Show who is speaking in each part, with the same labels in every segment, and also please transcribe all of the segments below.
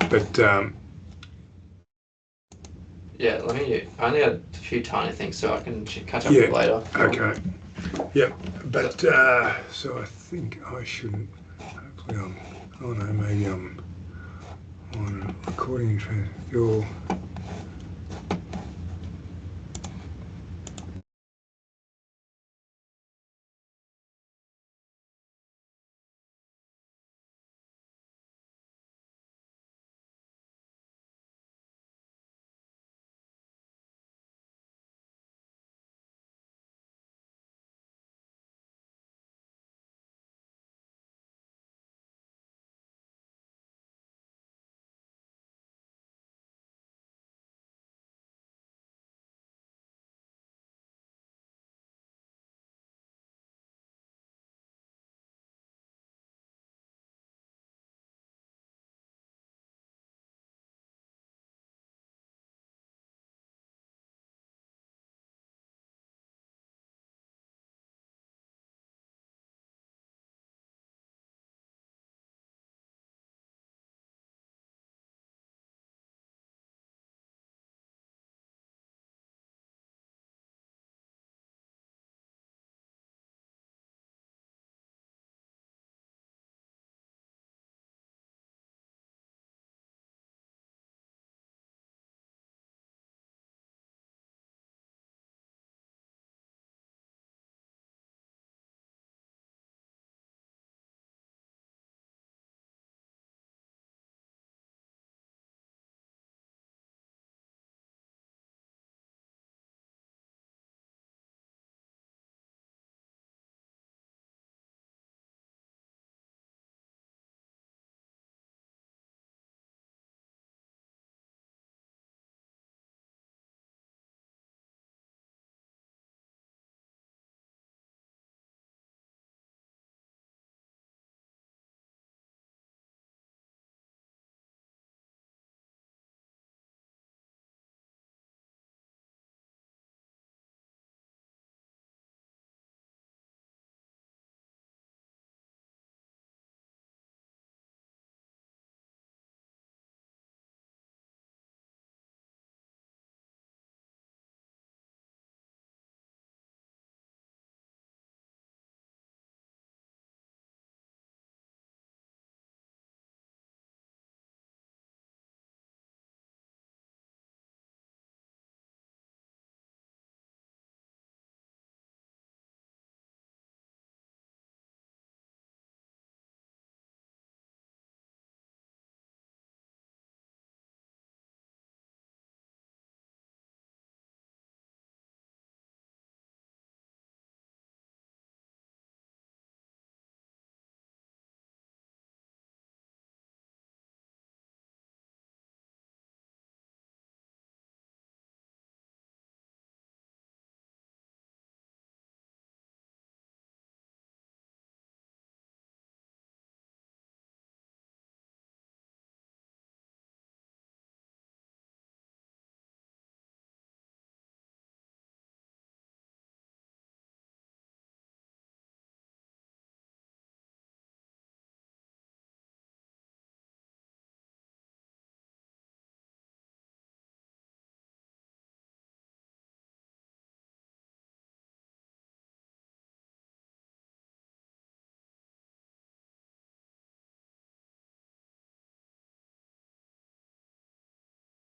Speaker 1: But
Speaker 2: yeah, I only had a few tiny things, so I can catch up with you later.
Speaker 1: Okay. Yep. But so I think I shouldn't. Hopefully, oh no, maybe I'm on recording. Your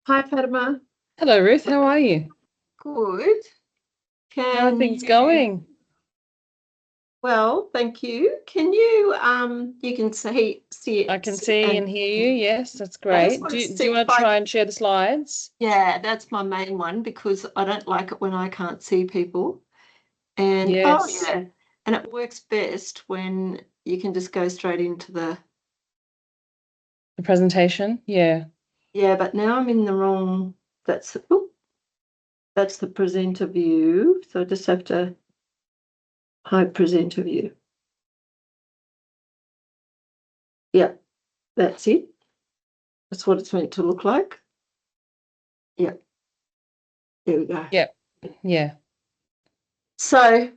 Speaker 3: Hi, Fatima.
Speaker 4: Hello, Ruth. How are you?
Speaker 3: Good.
Speaker 4: How are things going?
Speaker 3: Well, thank you. Can you you can see it?
Speaker 4: I can see and hear you. Yes, that's great. Do you want to try and share the slides?
Speaker 3: Yeah, that's my main one because I don't like it when I can't see people. And
Speaker 4: yes.
Speaker 3: oh yeah, and it works best when you can just go straight into the
Speaker 4: presentation. Yeah.
Speaker 3: Yeah, but now I'm in the wrong. That's the presenter view. So I just have to hide presenter view. Yeah, that's it. That's what it's meant to look like. Yeah. There we go.
Speaker 4: Yep. Yeah.
Speaker 3: So,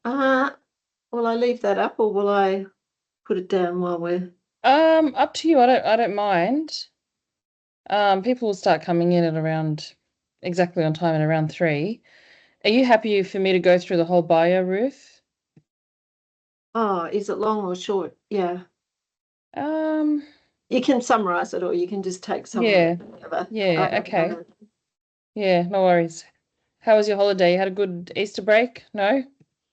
Speaker 3: will I leave that up or will I put it down while we're?
Speaker 4: Up to you. I don't mind. People will start coming in at around exactly on time at around 3. Are you happy for me to go through the whole bio, Ruth?
Speaker 3: Oh, is it long or short? Yeah.
Speaker 4: Um,
Speaker 3: You can summarize it or you can just take some of
Speaker 4: yeah,
Speaker 3: it. Whatever.
Speaker 4: yeah, okay. Yeah, no worries. How was your holiday? You had a good Easter break? No?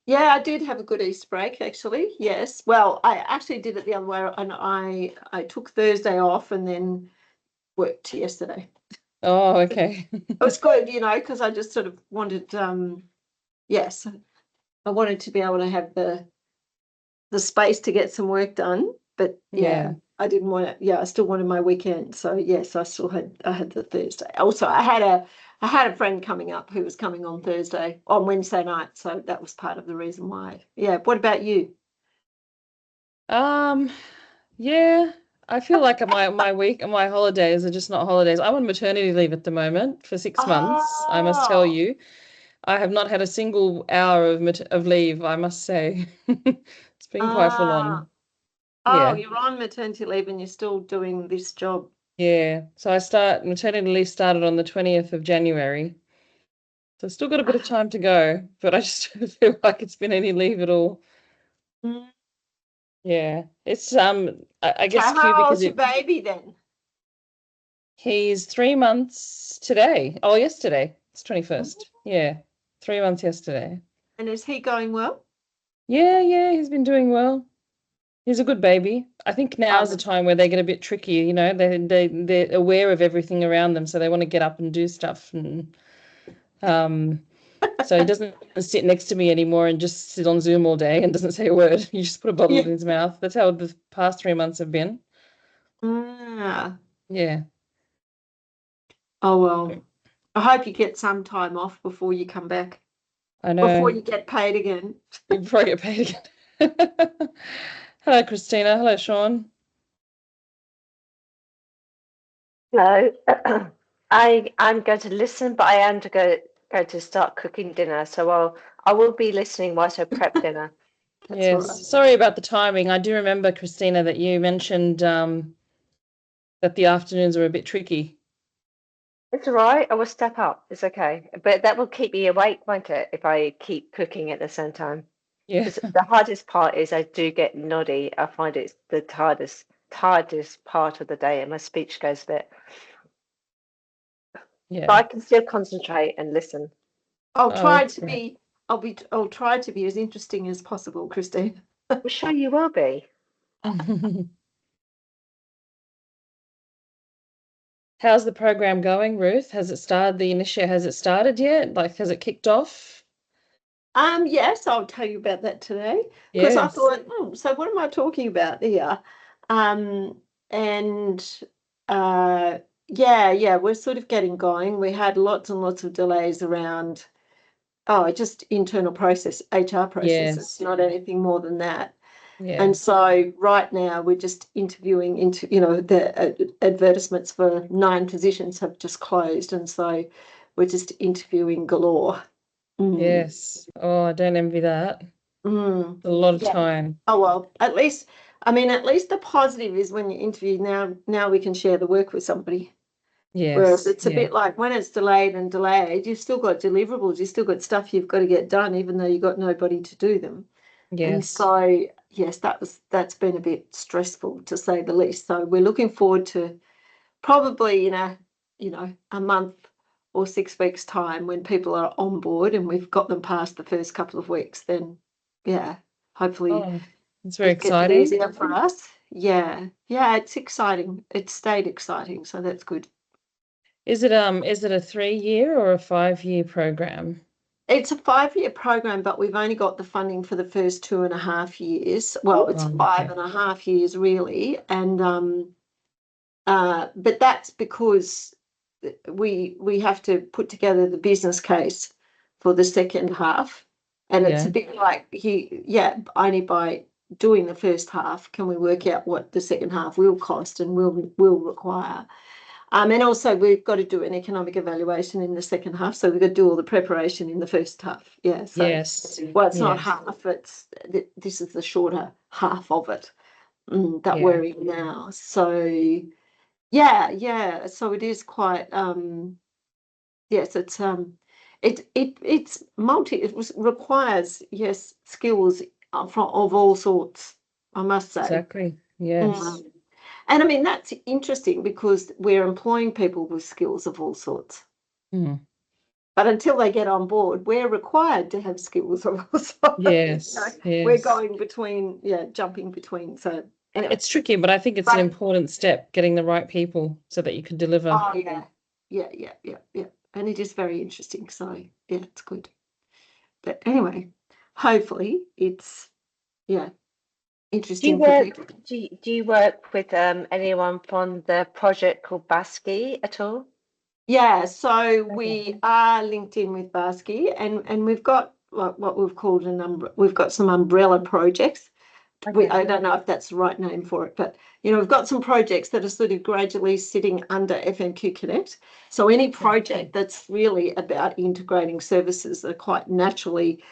Speaker 3: Yeah, I did have a good Easter break, actually. Yes. Well, I actually did it the other way, and I took Thursday off and then worked yesterday.
Speaker 4: Oh, okay.
Speaker 3: It was good, because I just sort of wanted, yes, I wanted to be able to have the space to get some work done. But
Speaker 4: Yeah.
Speaker 3: I didn't want it. Yeah, I still wanted my weekend. So yes, I had the Thursday. Also, I had a friend coming up who was coming on Wednesday night. So that was part of the reason why. Yeah. What about you?
Speaker 4: Yeah, I feel like my holidays are just not holidays. I'm on maternity leave at the moment for 6 months. I must tell
Speaker 3: Oh,
Speaker 4: you, I have not had a single hour of leave, I must say. It's been quite full
Speaker 3: ah,
Speaker 4: on.
Speaker 3: oh,
Speaker 4: Yeah.
Speaker 3: you're on maternity leave and you're still doing this job.
Speaker 4: Yeah. So maternity leave started on the 20th of January. So I've still got a bit of time to go, but I just don't feel like it's been any leave at all.
Speaker 3: Mm.
Speaker 4: Yeah. It's I
Speaker 3: So
Speaker 4: guess
Speaker 3: how
Speaker 4: cubic is
Speaker 3: old's your
Speaker 4: it
Speaker 3: baby then?
Speaker 4: he's 3 months today. Oh, yesterday. It's
Speaker 3: Mm.
Speaker 4: 21st. Yeah. 3 months yesterday.
Speaker 3: And is he going well?
Speaker 4: Yeah, yeah, he's been doing well. He's a good baby. I think now's the
Speaker 3: Um,
Speaker 4: time where they get a bit tricky, they're aware of everything around them, so they want to get up and do stuff and um so he doesn't sit next to me anymore and just sit on Zoom all day and doesn't say a word. You just put a bottle
Speaker 3: yeah.
Speaker 4: in his mouth. That's how the past 3 months have been.
Speaker 3: Ah.
Speaker 4: Yeah.
Speaker 3: Oh well. I hope you get some time off before you come back.
Speaker 4: I
Speaker 3: Before
Speaker 4: know.
Speaker 3: you get paid again.
Speaker 4: Before I get paid again. Hello, Christina. Hello, Sean.
Speaker 5: Hello. I'm going to listen, but I am going to start cooking dinner. So I will be listening whilst I prep dinner.
Speaker 3: That's all
Speaker 4: Yes.
Speaker 3: right.
Speaker 4: Sorry about the timing. I do remember, Christina, that you mentioned that the afternoons are a bit tricky.
Speaker 5: It's all right. I will step up. It's okay. But that will keep me awake, won't it, if I keep cooking at the same time?
Speaker 4: Yeah.
Speaker 5: Because the hardest part is I do get noddy. I find it's the tiredest part of the day, and my speech goes a bit. But
Speaker 4: Yeah.
Speaker 5: I can still concentrate and listen.
Speaker 3: I'll
Speaker 4: Oh,
Speaker 3: try
Speaker 4: that's
Speaker 3: to
Speaker 4: great.
Speaker 3: be I'll try to be as interesting as possible, Christine.
Speaker 5: I'm sure you will be.
Speaker 4: How's the program going, Ruth? Has it started yet? Like, has it kicked off?
Speaker 3: Yes, I'll tell you about that today because I
Speaker 4: Yes.
Speaker 3: thought, so what am I talking about here? Um, and uh, yeah, we're sort of getting going. We had lots and lots of delays around, just internal HR processes,
Speaker 4: Yes.
Speaker 3: not anything more than that.
Speaker 4: Yeah.
Speaker 3: And so right now we're just interviewing the advertisements for 9 positions have just closed, and so we're just interviewing galore. Mm.
Speaker 4: Yes. Oh, I don't envy that.
Speaker 3: Mm.
Speaker 4: A lot of
Speaker 3: Yeah.
Speaker 4: time.
Speaker 3: Oh well, at least the positive is when you interview now we can share the work with somebody. Whereas
Speaker 4: Yes.
Speaker 3: it's a
Speaker 4: Yeah.
Speaker 3: bit like when it's delayed and delayed, you've still got deliverables, you've still got stuff you've got to get done, even though you've got nobody to do them. And
Speaker 4: Yes.
Speaker 3: so yes, that's been a bit stressful to say the least. So we're looking forward to probably in a month or 6 weeks time when people are on board and we've got them past the first couple of weeks, then yeah, hopefully
Speaker 4: Oh, it's very
Speaker 3: it gets
Speaker 4: exciting.
Speaker 3: easier for us. Yeah, it's exciting. It stayed exciting, so that's good.
Speaker 4: Is it a 3-year or a 5-year program?
Speaker 3: It's a 5-year program, but we've only got the funding for the first 2.5 years. Well, it's
Speaker 4: Oh,
Speaker 3: five
Speaker 4: okay.
Speaker 3: and a half years really, and but that's because we have to put together the business case for the second half, and it's a
Speaker 4: Yeah.
Speaker 3: bit like only by doing the first half can we work out what the second half will cost and will require. And also we've got to do an economic evaluation in the second half, so we've got to do all the preparation in the first half. Yeah, so
Speaker 4: Yes.
Speaker 3: well, it's not
Speaker 4: Yes.
Speaker 3: half. This is the shorter half of it that
Speaker 4: Yeah.
Speaker 3: we're in now. So Yeah. So it is quite yes, it's requires, yes, skills of all sorts, I must say.
Speaker 4: Exactly. Yes.
Speaker 3: Mm. And I mean, that's interesting because we're employing people with skills of all sorts.
Speaker 4: Mm.
Speaker 3: But until they get on board, we're required to have skills of all sorts.
Speaker 4: Yes.
Speaker 3: We're
Speaker 4: Yes.
Speaker 3: going between, jumping between. So anyway.
Speaker 4: It's tricky, but I think it's an important step, getting the right people so that you can deliver.
Speaker 3: Oh, yeah. And it is very interesting. So, yeah, it's good. But anyway, hopefully it's, interesting for people.
Speaker 5: Do you work with anyone from the project called BASCI at all?
Speaker 3: Yeah, so we are linked in with BASCI, and we've got what we've called we've got some umbrella projects. I don't know if that's the right name for it, but we've got some projects that are sort of gradually sitting under FNQ Connect. So any project that's really about integrating services that are quite naturally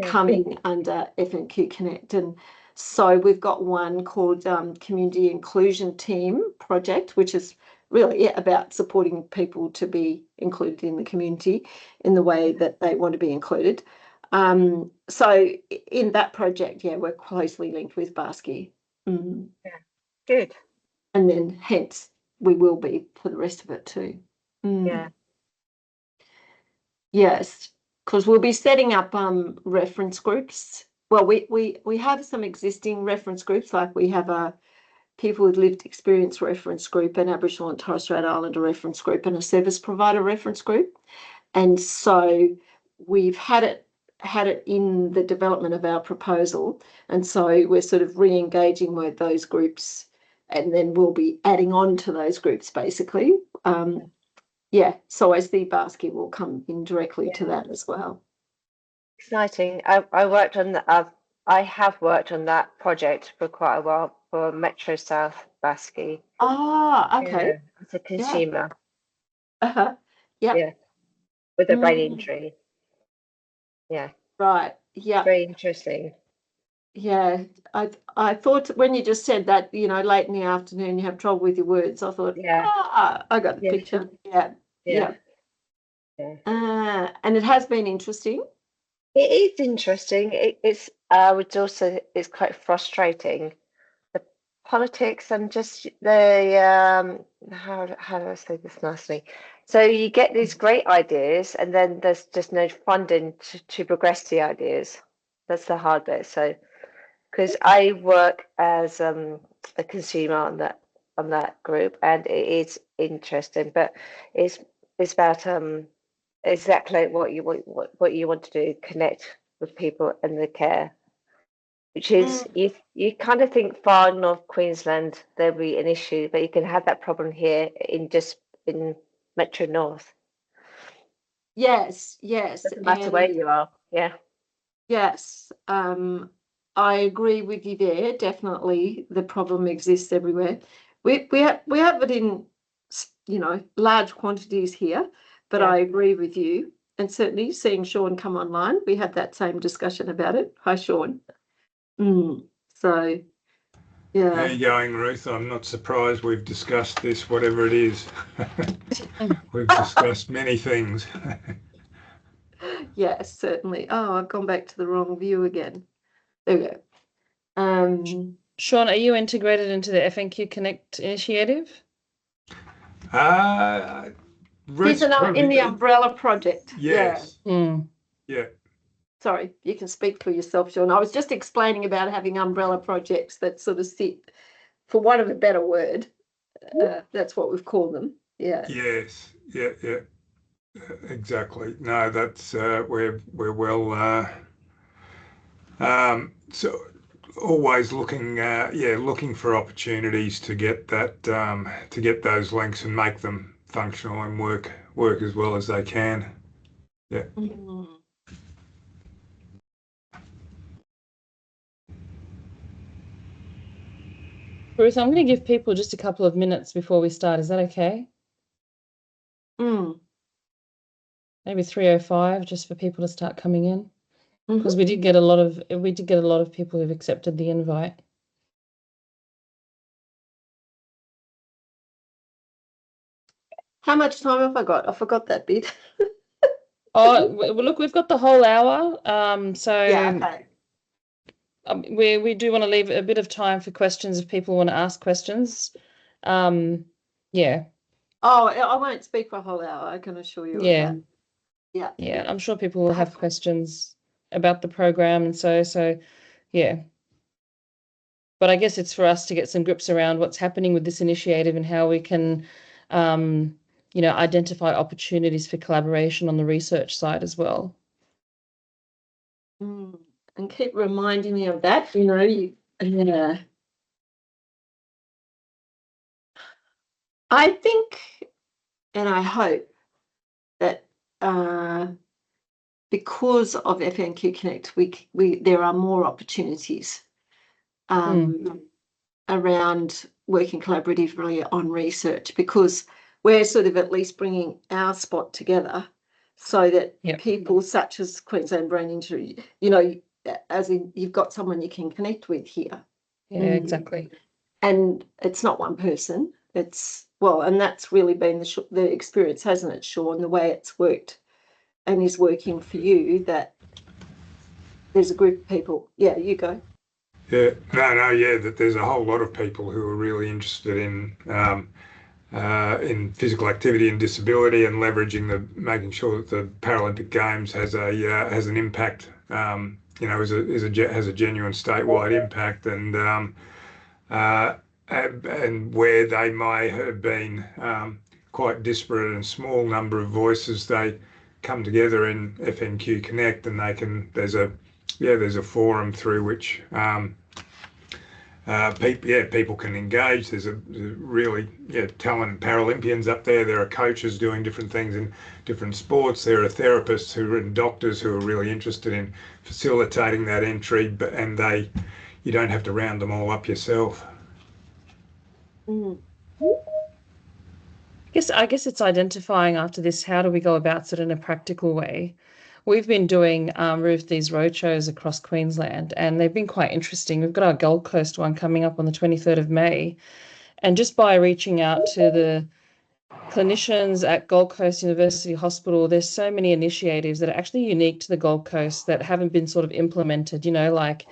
Speaker 3: coming under FNQ Connect. And so we've got one called Community Inclusion Team Project, which is really about supporting people to be included in the community in the way that they want to be included. So in that project, we're closely linked with BASCI.
Speaker 5: Yeah, good.
Speaker 3: And then hence we will be for the rest of it too.
Speaker 5: Yeah.
Speaker 3: Yes, because we'll be setting up reference groups. Well, we have some existing reference groups, like we have a people with lived experience reference group, an Aboriginal and Torres Strait Islander reference group, and a service provider reference group. And so we've had it in the development of our proposal, and so we're sort of re-engaging with those groups, and then we'll be adding on to those groups basically. So as the basket will come in directly to that as well.
Speaker 5: Exciting. I worked on I have worked on that project for quite a while for Metro South BASCI.
Speaker 3: Ah, okay.
Speaker 5: As a consumer.
Speaker 3: Yeah.
Speaker 5: Yeah. With a brain injury. Yeah.
Speaker 3: Right. Yeah.
Speaker 5: Very interesting.
Speaker 3: Yeah. I thought when you just said that, late in the afternoon you have trouble with your words, I thought, I got the picture. Yeah. And it has been interesting.
Speaker 5: It is interesting. It's it's quite frustrating. The politics and just the how do I say this nicely? So you get these great ideas, and then there's just no funding to progress the ideas. That's the hard bit. So because I work as a consumer on that group, and it is interesting, but it's about exactly what you want to do, connect with people and the care, which is you kind of think far north Queensland there'll be an issue, but you can have that problem here in Metro North.
Speaker 3: Yes.
Speaker 5: Doesn't matter where you are. Yeah.
Speaker 3: Yes. I agree with you there. Definitely, the problem exists everywhere. We have it in large quantities here, but I agree with you. And certainly, seeing Sean come online, we had that same discussion about it. Hi, Sean. So, yeah.
Speaker 1: How are you going, Ruth? I'm not surprised we've discussed this, whatever it is. We've discussed many things.
Speaker 3: Yes, certainly. Oh, I've gone back to the wrong view again. There we go.
Speaker 4: Sean, are you integrated into the FNQ Connect initiative?
Speaker 3: He's in the umbrella project.
Speaker 1: Yes.
Speaker 3: Yeah. Sorry, you can speak for yourself, Sean. I was just explaining about having umbrella projects that sort of sit, for want of a better word, that's what we've called them. Yeah.
Speaker 1: Yes. Yeah. Exactly. No, that's we're well. So always looking for opportunities to get that to get those links and make them functional and work as well as they can. Yeah.
Speaker 4: Ruth, I'm going to give people just a couple of minutes before we start. Is that okay? Maybe 3:05, just for people to start coming in, because we did get a lot of people who've accepted the invite.
Speaker 3: How much time have I got? I forgot that bit.
Speaker 4: Oh, look, we've got the whole hour. So
Speaker 3: Yeah, okay.
Speaker 4: we do want to leave a bit of time for questions if people want to ask questions. Yeah,
Speaker 3: Oh, I won't speak for a whole hour, I can assure you of
Speaker 4: yeah,
Speaker 3: that. Yeah.
Speaker 4: yeah. I'm sure people will have questions about the program, and so yeah. But I guess it's for us to get some grips around what's happening with this initiative and how we can, identify opportunities for collaboration on the research side as well.
Speaker 3: And keep reminding me of that, yeah. I think and I hope that because of FNQ Connect, we there are more opportunities around working collaboratively on research, because we're sort of at least bringing our spot together so that people such as Queensland Brain Injury, as in you've got someone you can connect with here.
Speaker 4: Yeah, exactly.
Speaker 3: And it's not one person. And that's really been the experience, hasn't it, Sean, the way it's worked and is working for you, that there's a group of people. Yeah, you go.
Speaker 1: Yeah, that there's a whole lot of people who are really interested in physical activity and disability, and making sure that the Paralympic Games has an impact. Has a genuine statewide impact, and where they may have been quite disparate and small number of voices, they come together in FNQ Connect, and there's a forum through which people can engage. There's a really talented Paralympians up there. There are coaches doing different things in different sports. There are therapists and doctors who are really interested in facilitating that entry, you don't have to round them all up yourself.
Speaker 4: I guess it's identifying after this, how do we go about it in a practical way? We've been doing, Ruth, these roadshows across Queensland, and they've been quite interesting. We've got our Gold Coast one coming up on the 23rd of May. And just by reaching out to the clinicians at Gold Coast University Hospital, there's so many initiatives that are actually unique to the Gold Coast that haven't been sort of implemented, like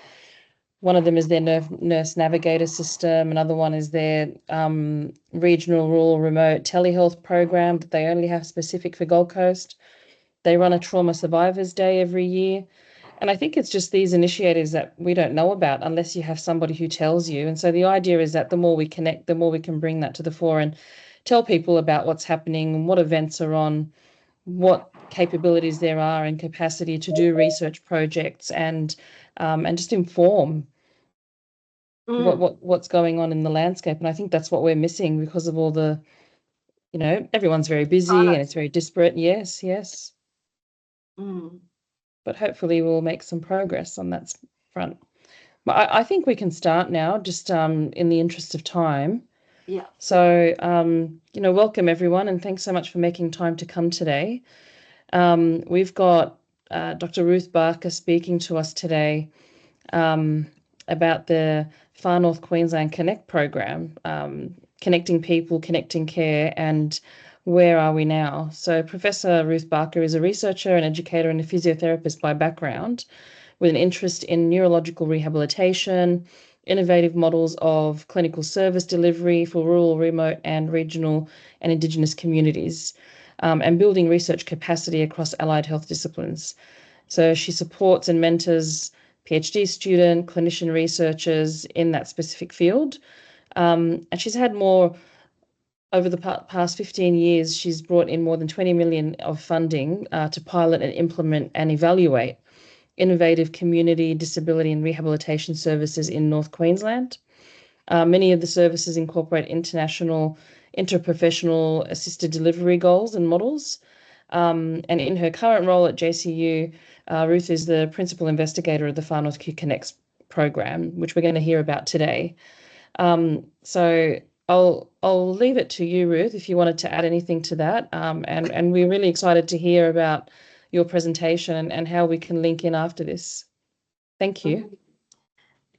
Speaker 4: one of them is their nurse navigator system. Another one is their regional rural remote telehealth program that they only have specific for Gold Coast. They run a trauma survivors day every year. And I think it's just these initiatives that we don't know about unless you have somebody who tells you. And so the idea is that the more we connect, the more we can bring that to the fore and tell people about what's happening, what events are on, what capabilities there are and capacity to do research projects, and just inform what's going on in the landscape. And I think that's what we're missing because of all the, everyone's very busy and it's very disparate. Yes. But hopefully we'll make some progress on that front. But I think we can start now, just in the interest of time.
Speaker 3: Yeah.
Speaker 4: So, welcome everyone, and thanks so much for making time to come today. We've got Dr. Ruth Barker speaking to us today about the Far North Queensland Connect program, connecting people, connecting care, and where are we now? So Professor Ruth Barker is a researcher, an educator, and a physiotherapist by background, with an interest in neurological rehabilitation, innovative models of clinical service delivery for rural, remote, and regional and Indigenous communities, and building research capacity across allied health disciplines. So she supports and mentors PhD student, clinician researchers in that specific field. And she's had more over the past 15 years, she's brought in more than 20 million of funding to pilot and implement and evaluate innovative community, disability and rehabilitation services in North Queensland. Many of the services incorporate international, interprofessional assisted delivery goals and models. And in her current role at JCU, Ruth is the principal investigator of the Far North Q Connects program, which we're going to hear about today. So I'll leave it to you, Ruth, if you wanted to add anything to that. And we're really excited to hear about your presentation and how we can link in after this. Thank you.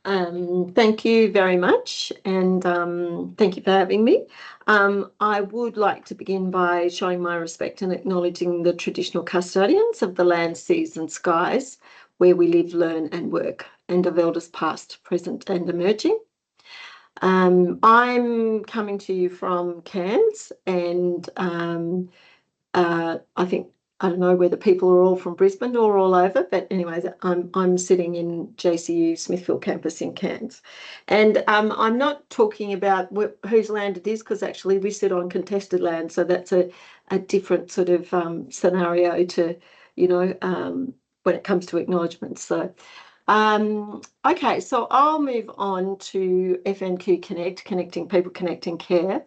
Speaker 3: Thank you very much, and thank you for having me. I would like to begin by showing my respect and acknowledging the traditional custodians of the land, seas and skies where we live, learn and work, and of elders past, present and emerging. I'm coming to you from Cairns, and I don't know whether people are all from Brisbane or all over, but anyways, I'm sitting in JCU Smithfield campus in Cairns, and I'm not talking about whose land it is, because actually we sit on contested land, so that's a different sort of scenario to, when it comes to acknowledgements. So okay, so I'll move on to FNQ Connect, connecting people, connecting care.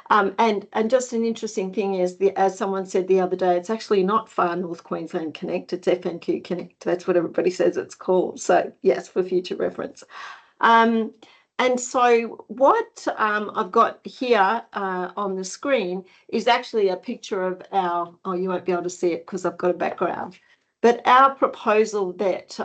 Speaker 3: And just an interesting thing is, as someone said the other day, it's actually not Far North Queensland Connect, it's FNQ Connect. That's what everybody says it's called. So yes, for future reference. And so what I've got here on the screen is actually a picture of our, oh, you won't be able to see it because I've got a background, but our proposal that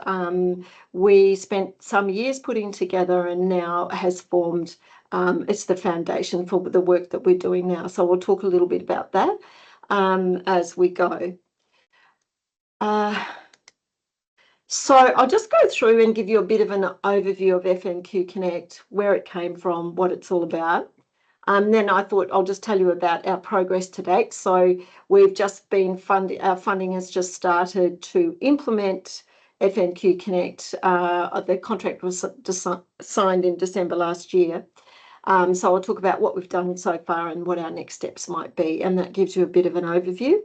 Speaker 3: we spent some years putting together and now has formed, it's the foundation for the work that we're doing now. So we'll talk a little bit about that as we go. So I'll just go through and give you a bit of an overview of FNQ Connect, where it came from, what it's all about. Then I thought I'll just tell you about our progress to date. So we've just been our funding has just started to implement FNQ Connect. The contract was signed in December last year. So I'll talk about what we've done so far and what our next steps might be, and that gives you a bit of an overview.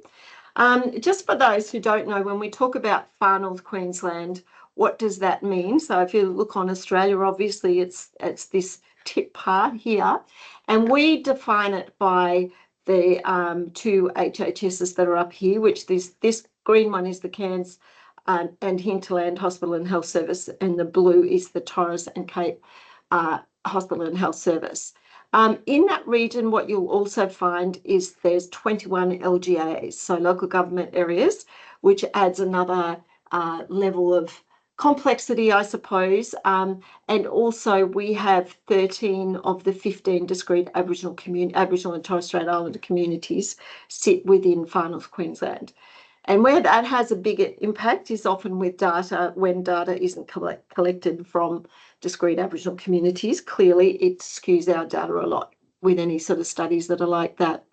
Speaker 3: Just for those who don't know, when we talk about Far North Queensland, what does that mean? So if you look on Australia, obviously it's this tip part here, and we define it by the two HHSs that are up here, which this green one is the Cairns and Hinterland Hospital and Health Service, and the blue is the Torres and Cape Hospital and Health Service. In that region, what you'll also find is there's 21 LGAs, so local government areas, which adds another level of complexity, I suppose. And also we have 13 of the 15 discrete Aboriginal and Torres Strait Islander communities sit within Far North Queensland. And where that has a bigger impact is often with data, when data isn't collected from discrete Aboriginal communities. Clearly, it skews our data a lot with any sort of studies that are like that.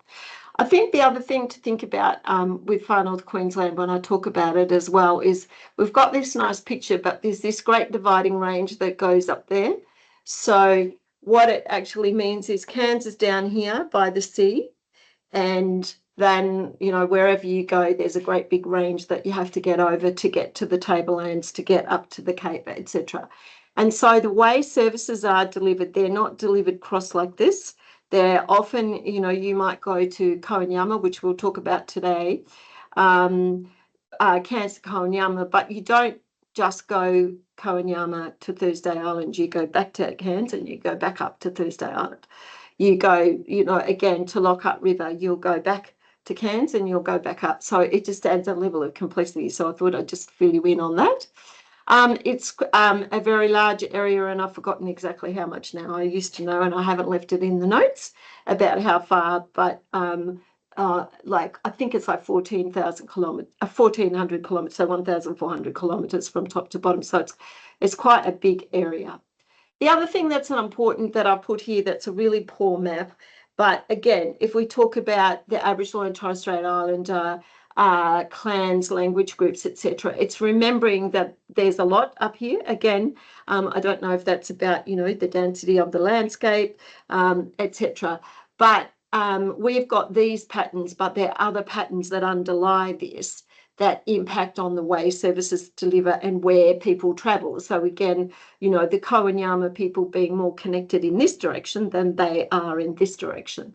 Speaker 3: I think the other thing to think about with Far North Queensland, when I talk about it as well, is we've got this nice picture, but there's this great dividing range that goes up there. So what it actually means is Cairns is down here by the sea, and then, wherever you go, there's a great big range that you have to get over to get to the tablelands, to get up to the Cape, etc. And so the way services are delivered, they're not delivered cross like this. They're often, you might go to Kowanyama, which we'll talk about today, Cairns to Kowanyama, but you don't just go Kowanyama to Thursday Island. You go back to Cairns and you go back up to Thursday Island. You go, again to Lockhart River, you'll go back to Cairns and you'll go back up. So it just adds a level of complexity. So I thought I'd just fill you in on that. It's a very large area, and I've forgotten exactly how much now. I used to know, and I haven't left it in the notes about how far, but I think it's like 14,000 kilometers, 1,400 kilometers, so 1,400 kilometers from top to bottom. So it's quite a big area. The other thing that's important that I put here, that's a really poor map, but again, if we talk about the Aboriginal and Torres Strait Islander clans, language groups, etc., it's remembering that there's a lot up here. Again, I don't know if that's about, the density of the landscape, etc. But we've got these patterns, but there are other patterns that underlie this that impact on the way services deliver and where people travel. So again, the Kowanyama people being more connected in this direction than they are in this direction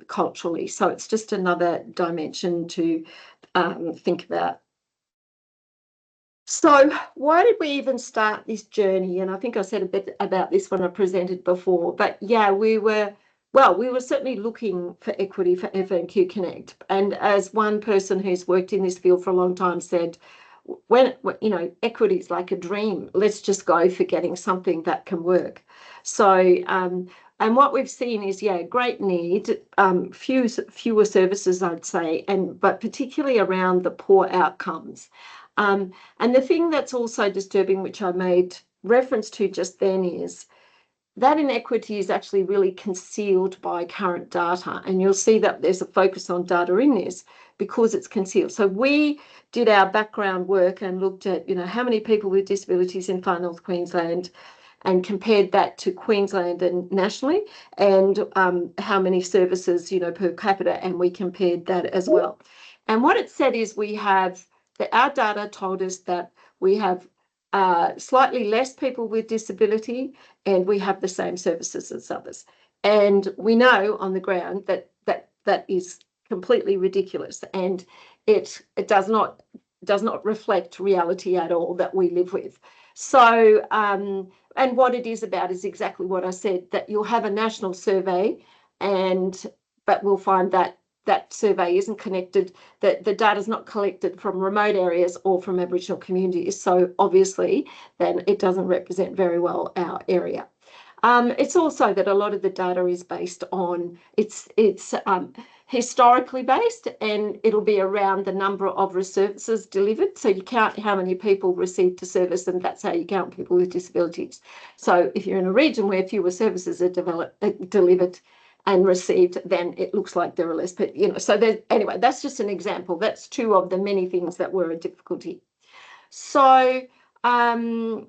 Speaker 3: culturally. So it's just another dimension to think about. So why did we even start this journey? And I think I said a bit about this when I presented before, but yeah, we were certainly looking for equity for FNQ Connect. And as one person who's worked in this field for a long time said, when you know, equity is like a dream. Let's just go for getting something that can work. So and what we've seen is, yeah, great need, fewer services, I'd say, but particularly around the poor outcomes. And the thing that's also disturbing, which I made reference to just then, is that inequity is actually really concealed by current data. And you'll see that there's a focus on data in this because it's concealed. So we did our background work and looked at, you know, how many people with disabilities in Far North Queensland, and compared that to Queensland and nationally, and how many services, you know, per capita, and we compared that as well. And what it said is our data told us that we have slightly less people with disability, and we have the same services as others. And we know on the ground that is completely ridiculous, and it does not reflect reality at all that we live with. So and what it is about is exactly what I said, that you'll have a national survey, but we'll find that that survey isn't connected, that the data is not collected from remote areas or from Aboriginal communities. So obviously then it doesn't represent very well our area. It's also that a lot of the data is based on, it's historically based, and it'll be around the number of services delivered. So you count how many people received a service, and that's how you count people with disabilities. So if you're in a region where fewer services are delivered and received, then it looks like there are less people, you know. So anyway, that's just an example. That's two of the many things that were a difficulty. So then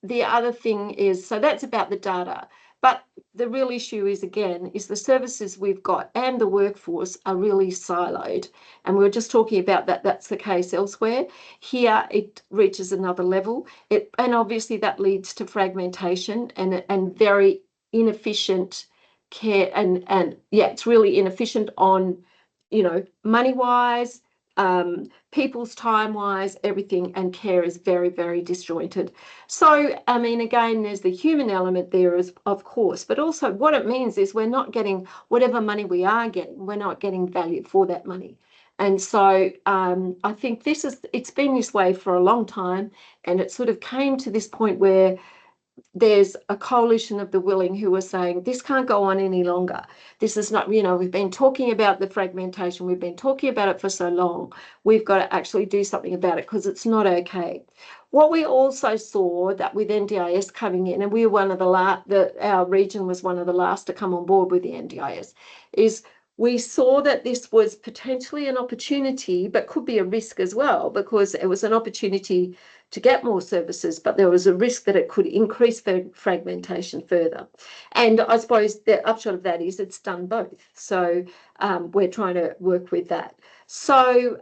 Speaker 3: the other thing is, so that's about the data, but the real issue is, again, is the services we've got and the workforce are really siloed. And we were just talking about that, that's the case elsewhere. Here it reaches another level, and obviously that leads to fragmentation and very inefficient care, and yeah, it's really inefficient on, you know, money wise, people's time wise, everything, and care is very, very disjointed. So I mean, again, there's the human element there, of course, but also what it means is we're not getting whatever money we are getting, we're not getting value for that money. And so I think it's been this way for a long time, and it sort of came to this point where there's a coalition of the willing who are saying this can't go on any longer. This is not, you know, we've been talking about the fragmentation, we've been talking about it for so long, we've got to actually do something about it because it's not okay. What we also saw that with NDIS coming in, and we were one of our region was one of the last to come on board with the NDIS, is we saw that this was potentially an opportunity, but could be a risk as well, because it was an opportunity to get more services, but there was a risk that it could increase the fragmentation further. And I suppose the upshot of that is it's done both. So we're trying to work with that. So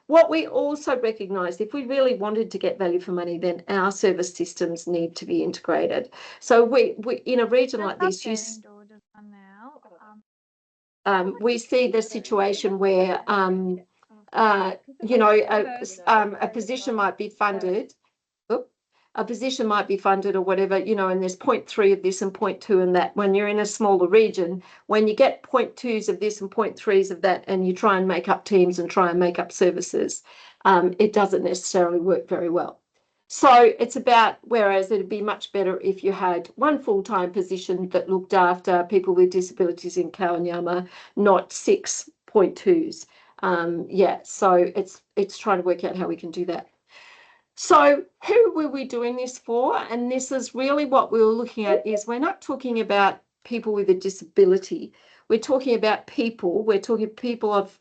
Speaker 3: what we also recognised, if we really wanted to get value for money, then our service systems need to be integrated. So we in a region like this, we see the situation where you know, a position might be funded, or whatever, you know, and there's 0.3 of this and 0.2 and that. When you're in a smaller region, when you get 0.2s of this and 0.3s of that, and you try and make up teams and try and make up services, it doesn't necessarily work very well. So it's about, whereas it'd be much better if you had one full-time position that looked after people with disabilities in Kawanyama, not 6 0.2s. Yeah, so it's trying to work out how we can do that. So who were we doing this for? And this is really what we were looking at, is we're not talking about people with a disability. We're talking about people. We're talking people of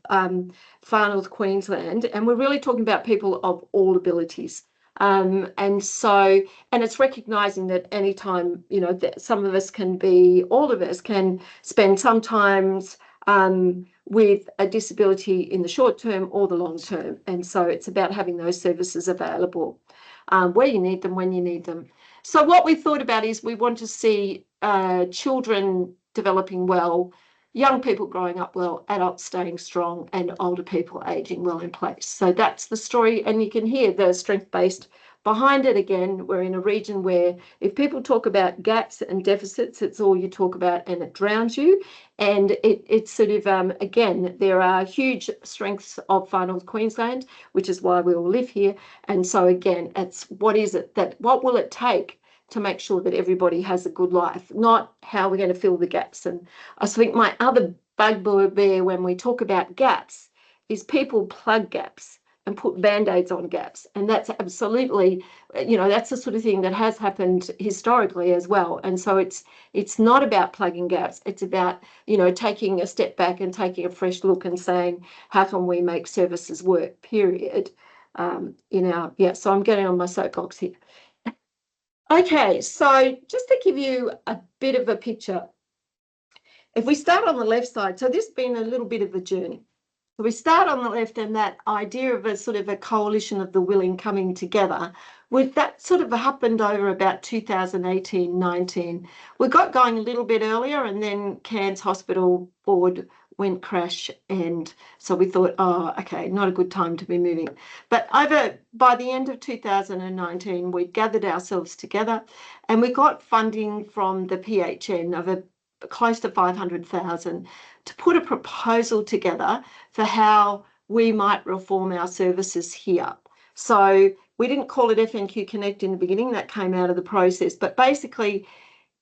Speaker 3: Far North Queensland, and we're really talking about people of all abilities. And it's recognising that anytime, you know, that some of us can be, all of us can spend sometimes with a disability in the short term or the long term. And so it's about having those services available where you need them, when you need them. So what we thought about is we want to see children developing well, young people growing up well, adults staying strong, and older people aging well in place. So that's the story, and you can hear the strength-based behind it again, we're in a region where if people talk about gaps and deficits, it's all you talk about and it drowns you. And it's sort of, again, there are huge strengths of Far North Queensland, which is why we all live here. And so again, it's what will it take to make sure that everybody has a good life, not how we're going to fill the gaps. And I think my other bugbear when we talk about gaps is people plug gaps and put band-aids on gaps. And that's absolutely, that's the sort of thing that has happened historically as well. And so it's not about plugging gaps. It's about, taking a step back and taking a fresh look and saying, how can we make services work, period. So I'm getting on my soapbox here. Okay, so just to give you a bit of a picture, if we start on the left side, so this has been a little bit of a journey. So we start on the left, and that idea of a sort of a coalition of the willing coming together, that sort of happened over about 2018-19. We got going a little bit earlier, and then Cairns Hospital Board went crash, and so we thought, oh, okay, not a good time to be moving. But by the end of 2019, we gathered ourselves together, and we got funding from the PHN of close to 500,000 to put a proposal together for how we might reform our services here. So we didn't call it FNQ Connect in the beginning, that came out of the process, but basically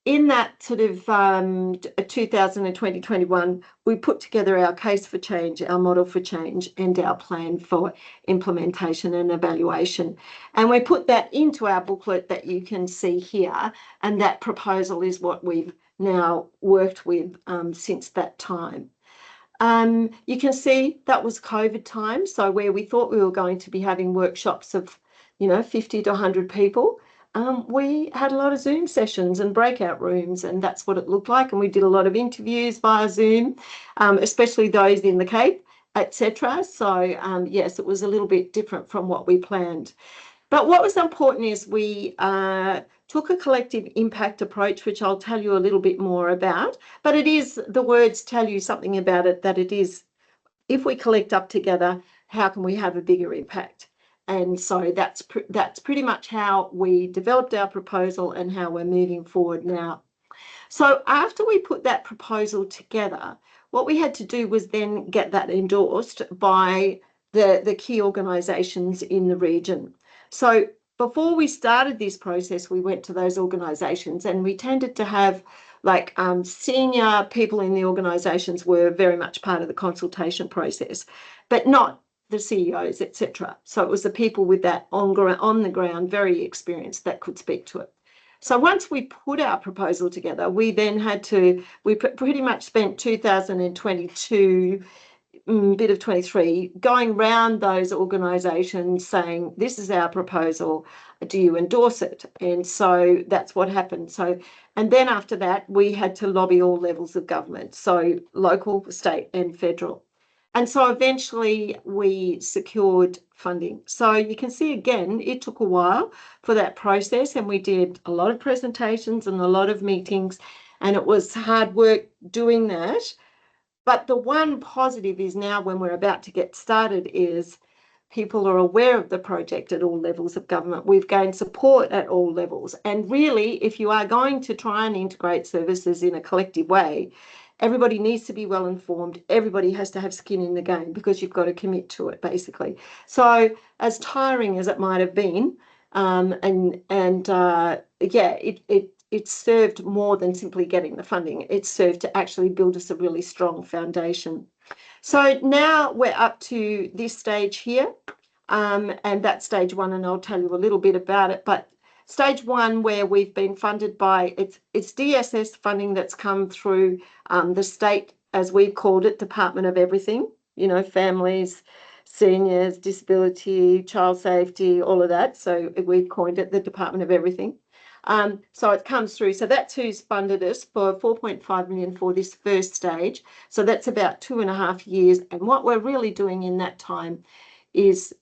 Speaker 3: in that sort of 2020-21, we put together our case for change, our model for change, and our plan for implementation and evaluation. And we put that into our booklet that you can see here, and that proposal is what we've now worked with since that time. You can see that was COVID time, so where we thought we were going to be having workshops of 50 to 100 people, we had a lot of Zoom sessions and breakout rooms, and that's what it looked like. And we did a lot of interviews via Zoom, especially those in the Cape, etc. So yes, it was a little bit different from what we planned. But what was important is we took a collective impact approach, which I'll tell you a little bit more about. But it is, the words tell you something about it, that it is, if we collect up together, how can we have a bigger impact? And so that's pretty much how we developed our proposal and how we're moving forward now. So after we put that proposal together, what we had to do was then get that endorsed by the key organisations in the region. So before we started this process, we went to those organisations, and we tended to have senior people in the organisations were very much part of the consultation process, but not the CEOs, etc. So it was the people with that on the ground, very experienced, that could speak to it. So once we put our proposal together, we then we pretty much spent 2022, bit of 23, going round those organisations saying, this is our proposal, do you endorse it? And so that's what happened. So, and then after that, we had to lobby all levels of government, so local, state and federal. And so eventually we secured funding. So you can see again, it took a while for that process, and we did a lot of presentations and a lot of meetings, and it was hard work doing that. But the one positive is now, when we're about to get started, is people are aware of the project at all levels of government. We've gained support at all levels. And really, if you are going to try and integrate services in a collective way, everybody needs to be well informed. Everybody has to have skin in the game, because you've got to commit to it, basically. So as tiring as it might have been, it served more than simply getting the funding. It served to actually build us a really strong foundation. So now we're up to this stage here, and that's stage one, and I'll tell you a little bit about it. But stage one, where we've been funded by, it's DSS funding that's come through the state, as we've called it, Department of Everything, families, seniors, disability, child safety, all of that. So we've coined it the Department of Everything. So it comes through. So that's who's funded us for 4.5 million for this first stage. So that's about 2.5 years. And what we're really doing in that time is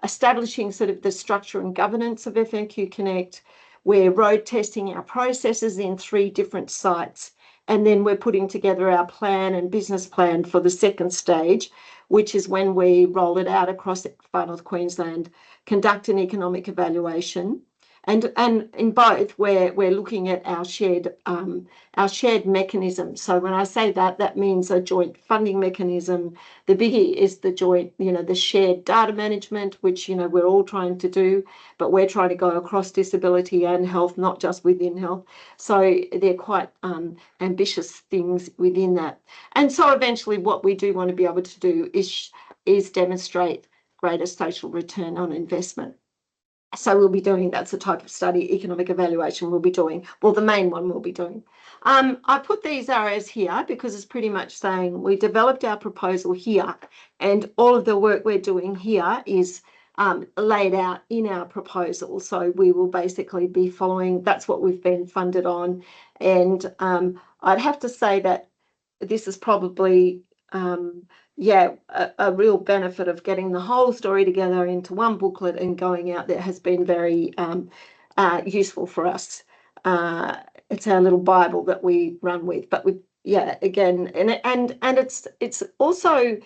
Speaker 3: establishing sort of the structure and governance of FNQ Connect. We're road testing our processes in 3 different sites, And then we're putting together our plan and business plan for the second stage, which is when we roll it out across Far North Queensland, conduct an economic evaluation. And in both, we're looking at our shared mechanism. So when I say that, that means a joint funding mechanism. The biggie is the joint, the shared data management, which, we're all trying to do, but we're trying to go across disability and health, not just within health. So they're quite ambitious things within that. And so eventually what we do want to be able to do is demonstrate greater social return on investment. So we'll be doing, that's the type of study, economic evaluation we'll be doing. Well, the main one we'll be doing. I put these arrows here because it's pretty much saying we developed our proposal here, and all of the work we're doing here is laid out in our proposal. So we will basically be following, that's what we've been funded on. And I'd have to say that this is probably a real benefit of getting the whole story together into one booklet and going out there has been very useful for us. It's our little Bible that we run with, but again, and it's also,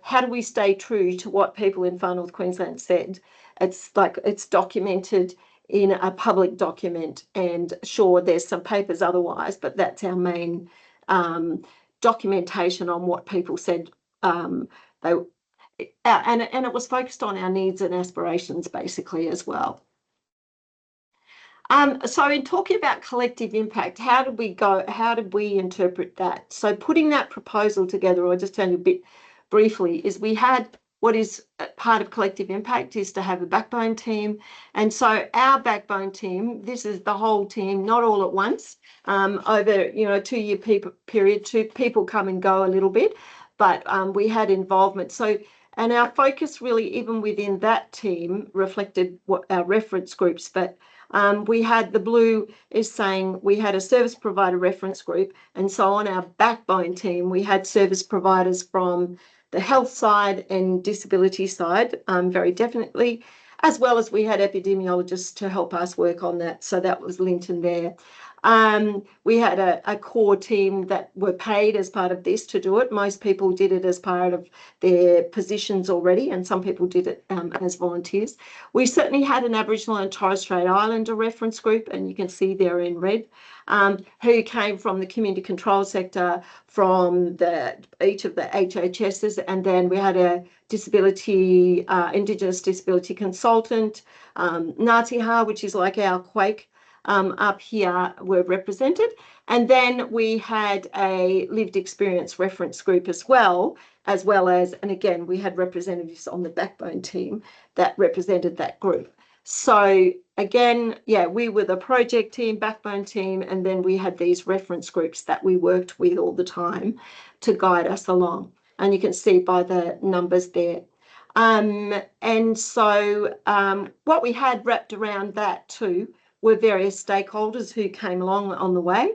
Speaker 3: how do we stay true to what people in Far North Queensland said? It's like it's documented in a public document, and sure, there's some papers otherwise, but that's our main documentation on what people said. And it was focused on our needs and aspirations basically as well. So in talking about collective impact, how did we interpret that? So putting that proposal together, I'll just tell you a bit briefly, is we had what is part of collective impact is to have a backbone team. And so our backbone team, this is the whole team, not all at once, over, a 2-year period, people come and go a little bit, but we had involvement. So, and our focus really, even within that team, reflected what our reference groups, but we had, the blue is saying we had a service provider reference group. And so on our backbone team, we had service providers from the health side and disability side, very definitely, as well as we had epidemiologists to help us work on that. So that was Linton there. We had a core team that were paid as part of this to do it. Most people did it as part of their positions already, and some people did it as volunteers. We certainly had an Aboriginal and Torres Strait Islander reference group, and you can see there in red, who came from the community control sector, from each of the HHSs, and then we had a disability, Indigenous disability consultant, Ngāti, which is like our Quake. Up here were represented, and then we had a lived experience reference group as well as, and again, we had representatives on the backbone team that represented that group. So again, we were the project team, backbone team, and then we had these reference groups that we worked with all the time to guide us along. And you can see by the numbers there. And so what we had wrapped around that too were various stakeholders who came along on the way.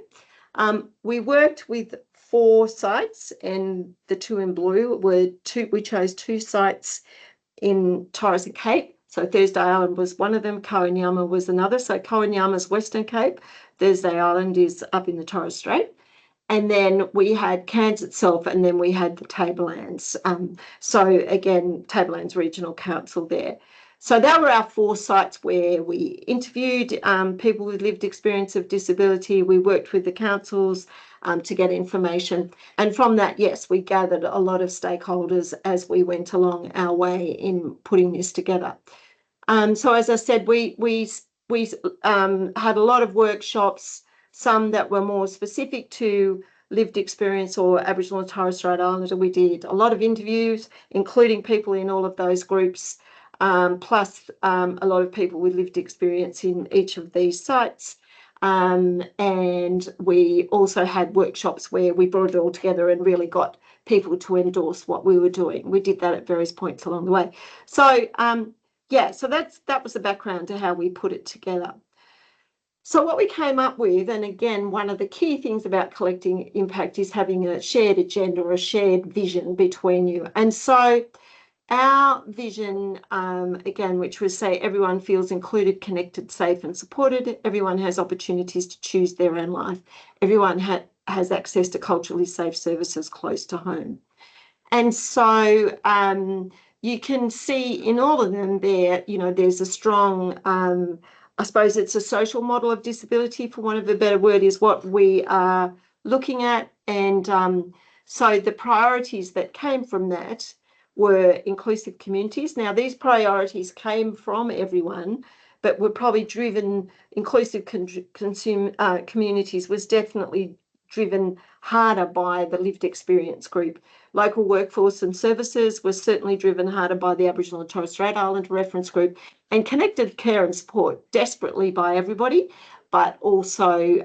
Speaker 3: We worked with 4 sites, and the 2 in blue were we chose 2 sites in Torres and Cape. So Thursday Island was one of them, Kowanyama was another. So Kowanyama's Western Cape, Thursday Island is up in the Torres Strait. And then we had Cairns itself, and then we had the Tablelands. So again, Tablelands Regional Council there. So that were our 4 sites where we interviewed people with lived experience of disability. We worked with the councils to get information. And from that, yes, we gathered a lot of stakeholders as we went along our way in putting this together. So as I said, we had a lot of workshops, some that were more specific to lived experience or Aboriginal and Torres Strait Islander. We did a lot of interviews, including people in all of those groups, plus a lot of people with lived experience in each of these sites. And we also had workshops where we brought it all together and really got people to endorse what we were doing. We did that at various points along the way. So so that was the background to how we put it together. So what we came up with, and again, one of the key things about collecting impact is having a shared agenda or a shared vision between you. And so our vision, again, which was say everyone feels included, connected, safe and supported. Everyone has opportunities to choose their own life. Everyone has access to culturally safe services close to home. And so you can see in all of them there, there's a strong, I suppose it's a social model of disability, for want of a better word, is what we are looking at. And so the priorities that came from that were inclusive communities. Now, these priorities came from everyone, but were probably driven, inclusive communities was definitely driven harder by the lived experience group. Local workforce and services was certainly driven harder by the Aboriginal and Torres Strait Islander reference group, and connected care and support desperately by everybody. But also,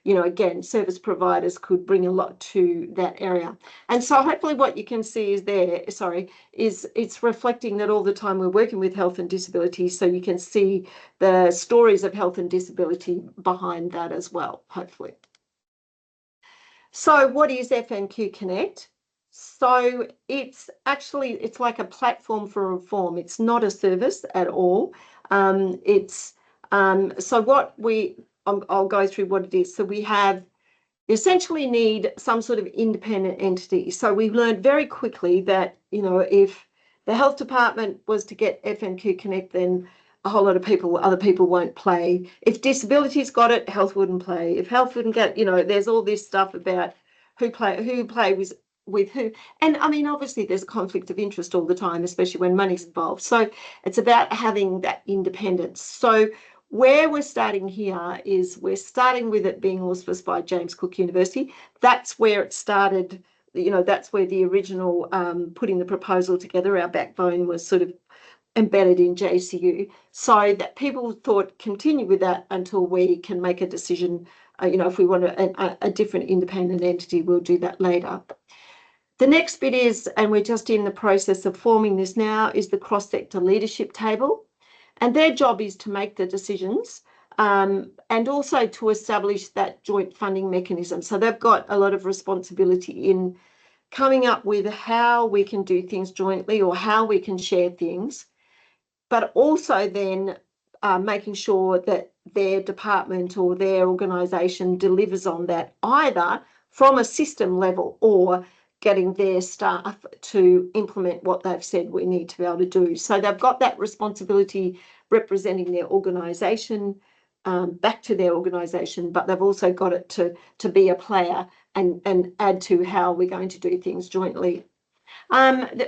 Speaker 3: again, service providers could bring a lot to that area. And so hopefully what you can see is it's reflecting that all the time we're working with health and disability, so you can see the stories of health and disability behind that as well, hopefully. So what is FNQ Connect? So it's like a platform for reform. It's not a service at all. I'll go through what it is. So we essentially need some sort of independent entity. So we learned very quickly that, if the health department was to get FNQ Connect, then a whole lot of other people won't play. If disabilities got it, health wouldn't play. If health wouldn't get, there's all this stuff about who play with who. And I mean, obviously there's a conflict of interest all the time, especially when money's involved. So it's about having that independence. So where we're starting here is we're starting with it being auspiced by James Cook University. That's where it started. That's where the original putting the proposal together, our backbone was sort of embedded in JCU, so that people thought continue with that until we can make a decision. If we want a different independent entity, we'll do that later. The next bit is, and we're just in the process of forming this now, is the cross-sector leadership table. And their job is to make the decisions and also to establish that joint funding mechanism. So they've got a lot of responsibility in coming up with how we can do things jointly or how we can share things, but also then making sure that their department or their organisation delivers on that, either from a system level or getting their staff to implement what they've said we need to be able to do. So they've got that responsibility representing their organisation back to their organisation, but they've also got it to be a player and add to how we're going to do things jointly.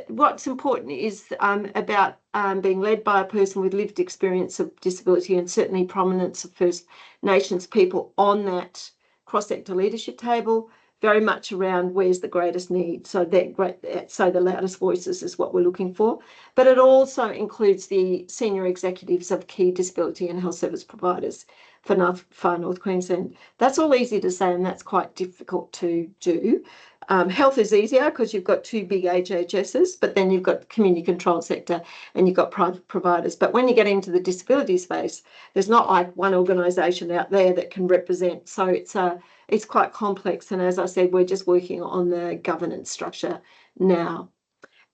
Speaker 3: What's important is about being led by a person with lived experience of disability, and certainly prominence of First Nations people on that cross-sector leadership table, very much around where's the greatest need. So the loudest voices is what we're looking for. But it also includes the senior executives of key disability and health service providers for Far North Queensland. That's all easy to say, and that's quite difficult to do. Health is easier because you've got two big HHSs, but then you've got the community control sector and you've got private providers. But when you get into the disability space, there's not like one organisation out there that can represent. So it's quite complex. And as I said, we're just working on the governance structure now.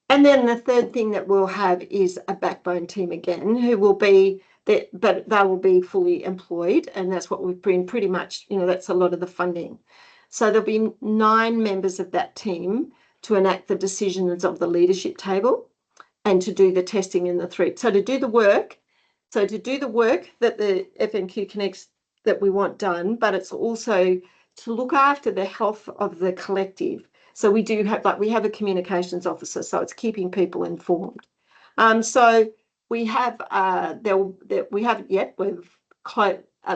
Speaker 3: And then the third thing that we'll have is a backbone team again, who will be that, but they will be fully employed. And that's what we've been pretty much, that's a lot of the funding. So there'll be 9 members of that team to enact the decisions of the leadership table and to do the testing in the 3. So to do the work that the FNQ Connects that we want done, but it's also to look after the health of the collective. So we do have, we have a communications officer, so it's keeping people informed. So we have, we haven't yet,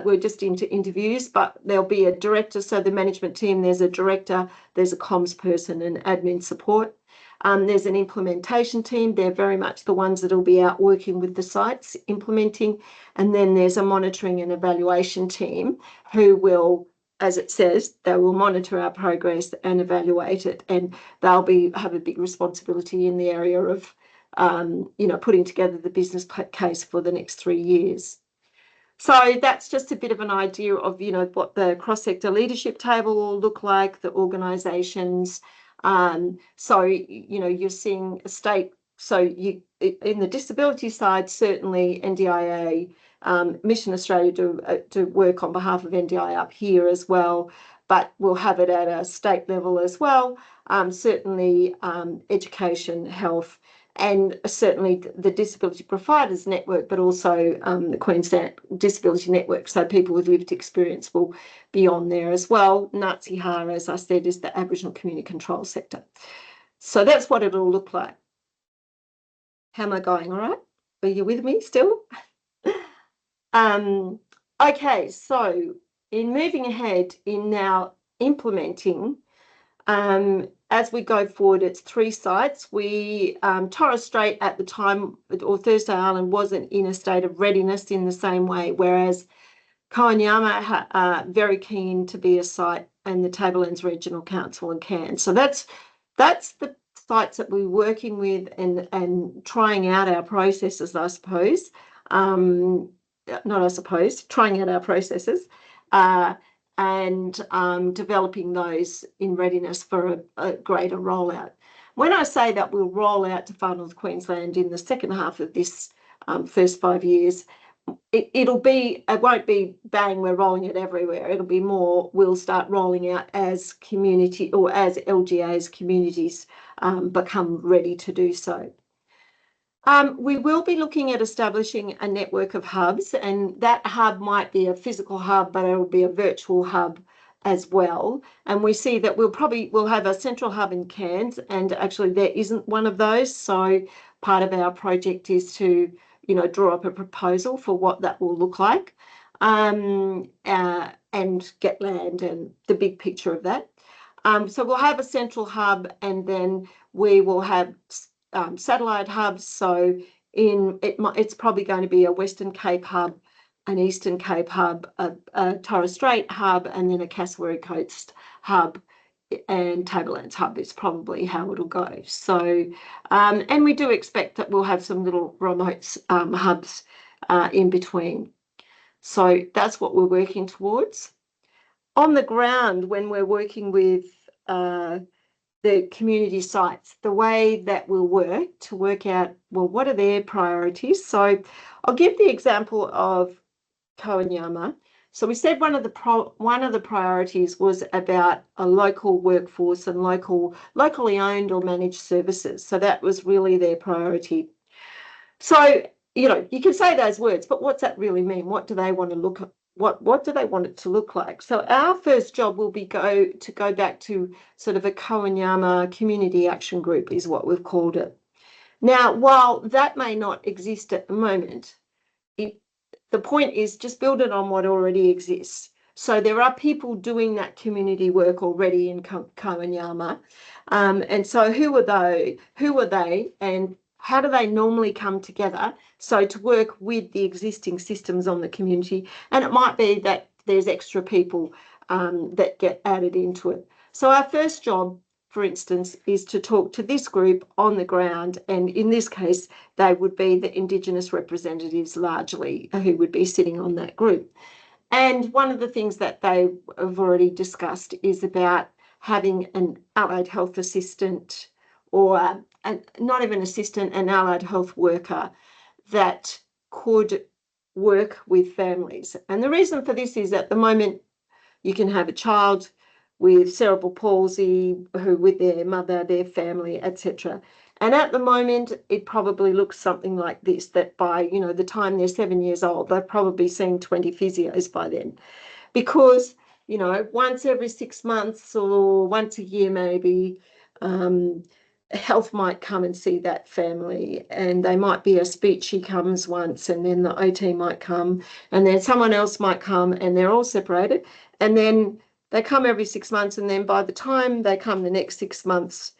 Speaker 3: we're just into interviews, but there'll be a director. So the management team, there's a director, there's a comms person and admin support. There's an implementation team. They're very much the ones that will be out working with the sites implementing. And then there's a monitoring and evaluation team who will, as it says, they will monitor our progress and evaluate it. And they'll have a big responsibility in the area of, putting together the business case for the next 3 years. So that's just a bit of an idea of, what the cross-sector leadership table will look like, the organisations. So, you're seeing a state. So in the disability side, certainly NDIA, Mission Australia do work on behalf of NDIA up here as well. but we'll have it at a state level as well. Certainly education, health, and certainly the Disability Providers Network, but also the Queensland Disability Network. So people with lived experience will be on there as well. NATSIHA, as I said, is the Aboriginal Community Control Sector. So that's what it'll look like. How am I going? All right? Are you with me still? Okay, so in moving ahead in now implementing, as we go forward, it's 3 sites. Torres Strait at the time, or Thursday Island, wasn't in a state of readiness in the same way, whereas Coanyama are very keen to be a site, and the Tablelands Regional Council and Cairns. So that's the sites that we're working with and trying out our processes, I suppose. Trying out our processes. And developing those in readiness for a greater rollout. When I say that we'll roll out to Far North Queensland in the second half of this first 5 years, it won't be bang, we're rolling it everywhere. It'll be more, we'll start rolling out as community or as LGAs communities become ready to do so. We will be looking at establishing a network of hubs, and that hub might be a physical hub, but it will be a virtual hub as well. And we see that we'll have a central hub in Cairns, and actually there isn't one of those. So part of our project is to, draw up a proposal for what that will look like, and get land and the big picture of that. So we'll have a central hub, and then we will have satellite hubs. So it's probably going to be a Western Cape hub, an Eastern Cape hub, a Torres Strait hub, and then a Cassowary Coast hub, and Tablelands hub is probably how it'll go. So, and we do expect that we'll have some little remote hubs in between. So that's what we're working towards. On the ground, when we're working with the community sites, the way that we'll work to work out, well, what are their priorities? So I'll give the example of Coanyama. So we said one of the priorities was about a local workforce and locally owned or managed services. So that was really their priority. So, you can say those words, but what's that really mean? What do they want to look at? What do they want it to look like? So our first job will be go back to sort of a Coanyama community action group is what we've called it. Now, while that may not exist at the moment, the point is just build it on what already exists. So there are people doing that community work already in Coanyama. And so who are they and how do they normally come together? So to work with the existing systems on the community, and it might be that there's extra people that get added into it. So our first job, for instance, is to talk to this group on the ground, and in this case, they would be the Indigenous representatives largely who would be sitting on that group. And one of the things that they have already discussed is about having an allied health assistant, or not even assistant, an allied health worker that could work with families. And the reason for this is at the moment you can have a child with cerebral palsy who with their mother, their family, etc. And at the moment it probably looks something like this, that by the time they're 7 years old, they've probably seen 20 physios by then, because once every 6 months or once a year maybe, health might come and see that family, and they might be a speechy comes once, and then the OT might come, and then someone else might come, and they're all separated, and then they come every 6 months, and then by the time they come the next 6 months,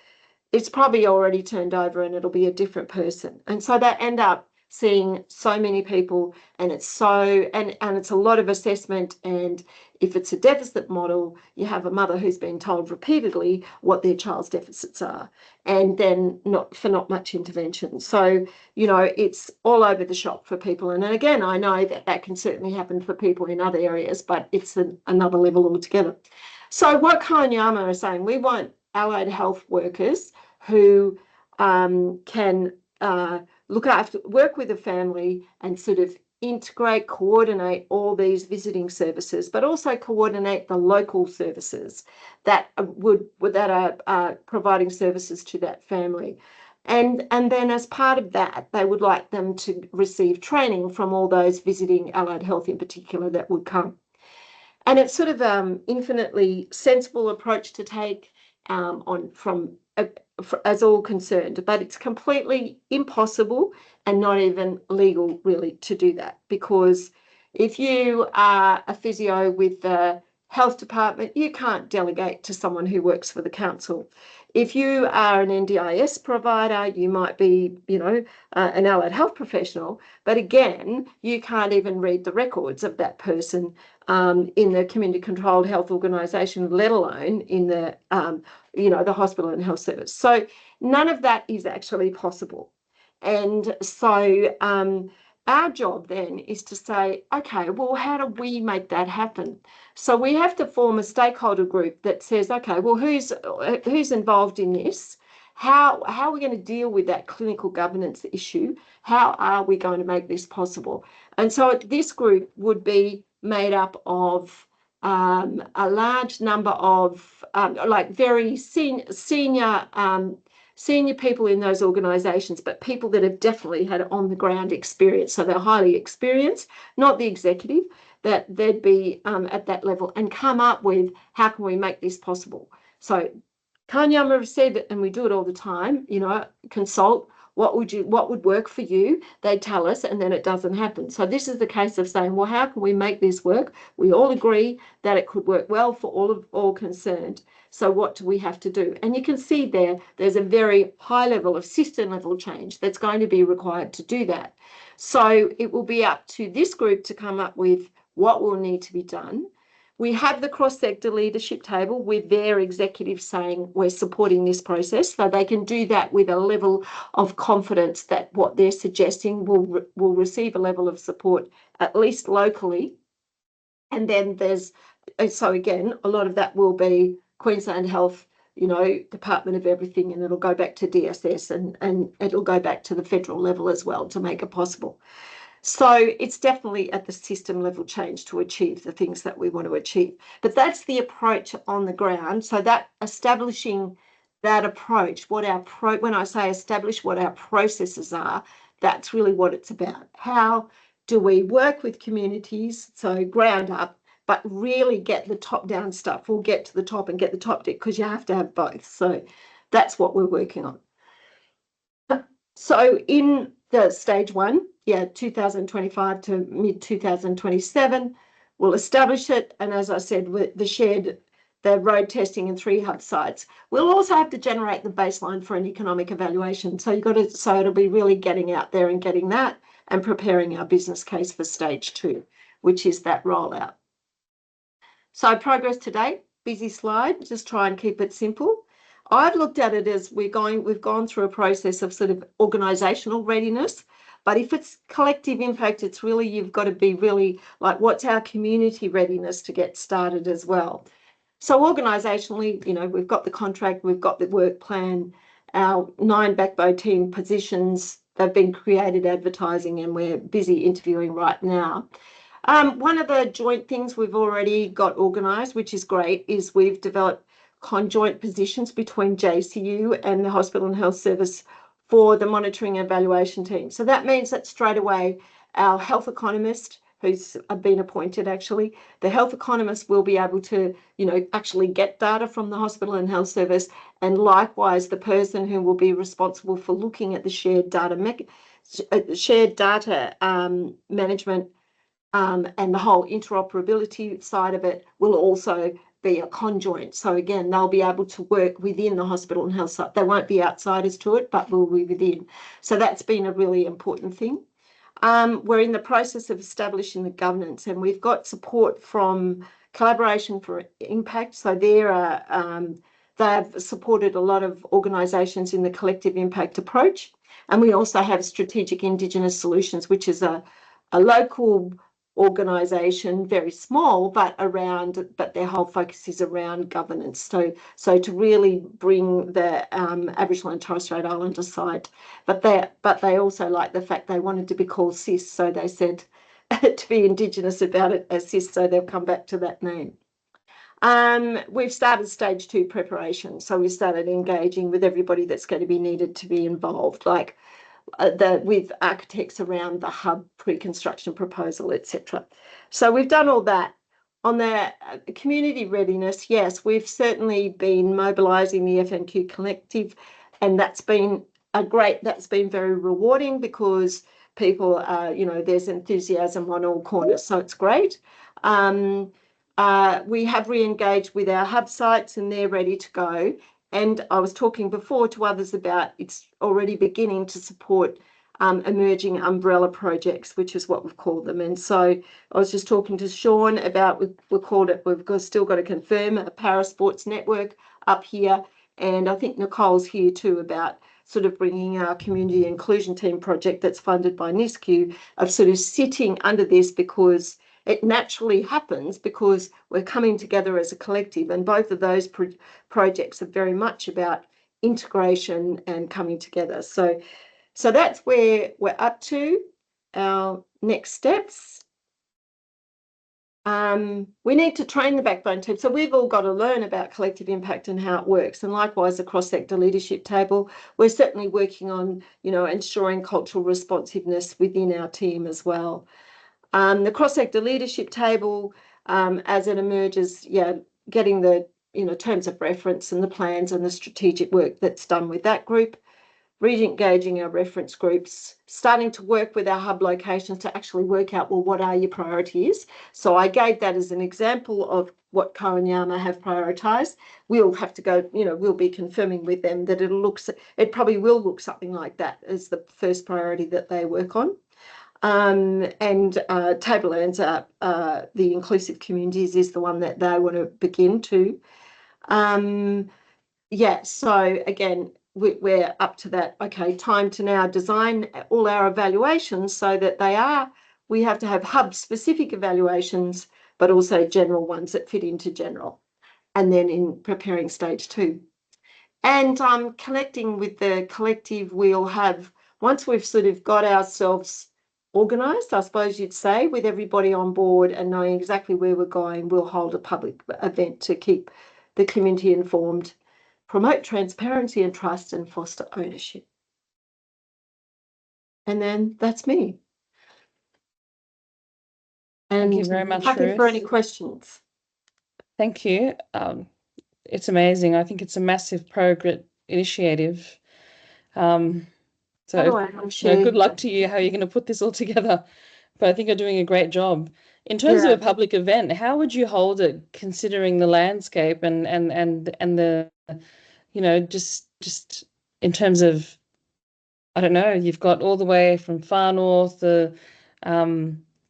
Speaker 3: it's probably already turned over and it'll be a different person. And so they end up seeing so many people, and it's it's a lot of assessment. And if it's a deficit model, you have a mother who's been told repeatedly what their child's deficits are, and then not much intervention. So it's all over the shop for people. And again, I know that can certainly happen for people in other areas, but it's another level altogether. So what Coanyama are saying, we want allied health workers who can work with a family and sort of integrate, coordinate all these visiting services, but also coordinate the local services that are providing services to that family. And then as part of that, they would like them to receive training from all those visiting allied health in particular that would come. And it's sort of infinitely sensible approach to take as all concerned, but it's completely impossible and not even legal really to do that, because if you are a physio with the health department, you can't delegate to someone who works for the council. If you are an NDIS provider, you might be, an allied health professional, but again, you can't even read the records of that person in the community controlled health organisation, let alone in the, the hospital and health service. So none of that is actually possible. And so our job then is to say, okay, well, how do we make that happen? So we have to form a stakeholder group that says, okay, well, who's involved in this? How are we going to deal with that clinical governance issue? How are we going to make this possible? And so this group would be made up of a large number of very senior people in those organisations, but people that have definitely had on the ground experience. So they're highly experienced, not the executive, that they'd be at that level and come up with how can we make this possible. So Kanyama have said, and we do it all the time, consult. What would work for you? They tell us, and then it doesn't happen. So this is the case of saying, well, how can we make this work? We all agree that it could work well for all concerned. So what do we have to do? And you can see there's a very high level of system level change that's going to be required to do that. So it will be up to this group to come up with what will need to be done. We have the cross-sector leadership table with their executives saying we're supporting this process, so they can do that with a level of confidence that what they're suggesting will receive a level of support, at least locally. And then so again, a lot of that will be Queensland Health, Department of Everything, and it'll go back to DSS and it'll go back to the federal level as well to make it possible. So it's definitely at the system level change to achieve the things that we want to achieve. But that's the approach on the ground. So that establishing that approach, when I say establish what our processes are, that's really what it's about. How do we work with communities, so ground up, but really get the top down stuff? We'll get to the top and get the top down because you have to have both. So that's what we're working on. So in the stage 1, 2025 to mid 2027, we'll establish it. And as I said, with the road testing in 3 hub sites. We'll also have to generate the baseline for an economic evaluation. So it'll be really getting out there and getting that and preparing our business case for stage 2, which is that rollout. So progress to date, busy slide, just try and keep it simple. I've looked at it as we've gone through a process of sort of organisational readiness, but if it's collective impact, it's really, you've got to be really like, what's our community readiness to get started as well? So organisationally, we've got the contract, we've got the work plan, our 9 backbone team positions, they've been created, advertising, and we're busy interviewing right now. One of the joint things we've already got organised, which is great, is we've developed conjoint positions between JCU and the Hospital and Health Service for the monitoring and evaluation team. So that means that straight away our health economist, who's been appointed actually, the health economist will be able to, actually get data from the Hospital and Health Service, and likewise the person who will be responsible for looking at the shared data management and the whole interoperability side of it will also be a conjoint. So again, they'll be able to work within the hospital and health site. They won't be outsiders to it, but will be within. So that's been a really important thing. We're in the process of establishing the governance, and we've got support from Collaboration for Impact. So they've supported a lot of organisations in the collective impact approach. And we also have Strategic Indigenous Solutions, which is a local organisation, very small, but their whole focus is around governance. So to really bring the Aboriginal and Torres Strait Islander side, but they also like the fact they wanted to be called CIS. So they said, to be Indigenous about it, assist, so they'll come back to that name. We've started stage 2 preparation, so we started engaging with everybody that's going to be needed to be involved, like with architects around the hub pre-construction proposal, etc. So we've done all that. On the community readiness, yes, we've certainly been mobilising the FNQ collective, and that's been very rewarding, because people are, there's enthusiasm on all corners, so it's great. We have re-engaged with our hub sites, and they're ready to go. And I was talking before to others about it's already beginning to support emerging umbrella projects, which is what we've called them. And so I was just talking to Sean about, we've still got to confirm a Parasports network up here. And I think Nicole's here too, about sort of bringing our community inclusion team project that's funded by NISQ, of sort of sitting under this, because it naturally happens because we're coming together as a collective, and both of those projects are very much about integration and coming together. So that's where we're up to. Our next steps. We need to train the backbone team. So we've all got to learn about collective impact and how it works. And likewise, the cross-sector leadership table, we're certainly working on, ensuring cultural responsiveness within our team as well. The cross-sector leadership table, as it emerges, getting the terms of reference and the plans and the strategic work that's done with that group, re-engaging our reference groups, starting to work with our hub locations to actually work out, well, what are your priorities? So I gave that as an example of what Kowanyama have prioritised. We'll have to go, we'll be confirming with them that it probably will look something like that as the first priority that they work on. Tablelands, the inclusive communities, is the one that they want to begin to. So again, we're up to that. Okay, time to now design all our evaluations so that we have to have hub specific evaluations, but also general ones that fit into general. And then in preparing stage 2. And collecting with the collective, we'll have, once we've sort of got ourselves organised, I suppose you'd say, with everybody on board and knowing exactly where we're going, we'll hold a public event to keep the community informed, promote transparency and trust, and foster ownership. And then that's me. And
Speaker 4: Thank you very much,
Speaker 3: happy
Speaker 4: Ruth.
Speaker 3: for any questions.
Speaker 4: Thank you. It's amazing. I think it's a massive progress initiative. So good luck to you, how you're going to put this all together. But I think you're doing a great job. In terms of a public event, how would you hold it, considering the landscape and the, just in terms of, I don't know, you've got all the way from far north, the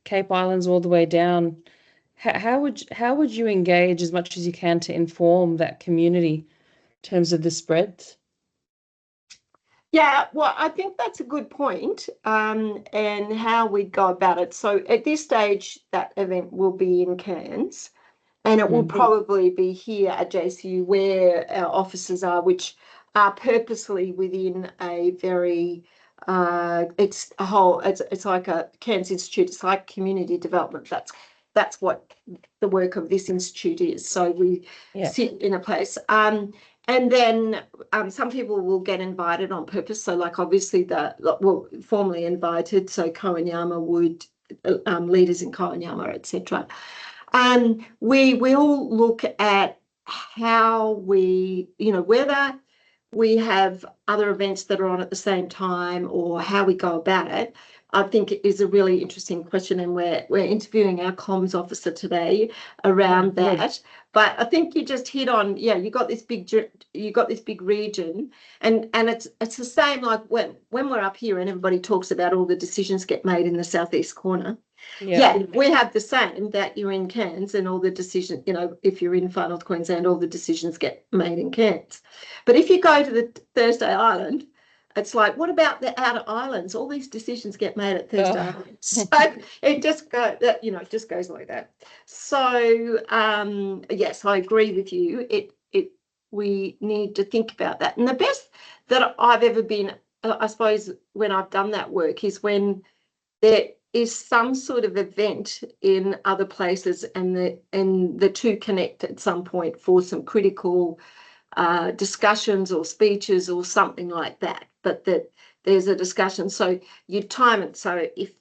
Speaker 4: Cape Islands, all the way down. How would you engage as much as you can to inform that community in terms of the spread?
Speaker 3: Yeah, well, I think that's a good point, and how we go about it. So at this stage, that event will be in Cairns, and it will probably be here at JCU, where our offices are, which are purposely within a very, it's like a Cairns Institute. It's like community development. That's what the work of this institute is. So we sit in a place. And then some people will get invited on purpose. So, like, obviously, formally invited. So Kowanyama would, leaders in Kowanyama, etc. We will look at how we, whether we have other events that are on at the same time, or how we go about it. I think it is a really interesting question, and we're interviewing our comms officer today around that. But I think you just hit on, you got this big region, and it's the same like when we're up here and everybody talks about all the decisions get made in the southeast corner. Yeah, we have the same, that you're in Cairns and all the decisions, if you're in Far North Queensland, all the decisions get made in Cairns. But if you go to the Thursday Island, it's like, what about the outer islands? All these decisions get made at Thursday Island. So it just goes like that. So yes, I agree with you. We need to think about that. And the best that I've ever been, I suppose, when I've done that work is when is some sort of event in other places, and the two connect at some point for some critical discussions or speeches or something like that. But that there's a discussion, so you time it. So if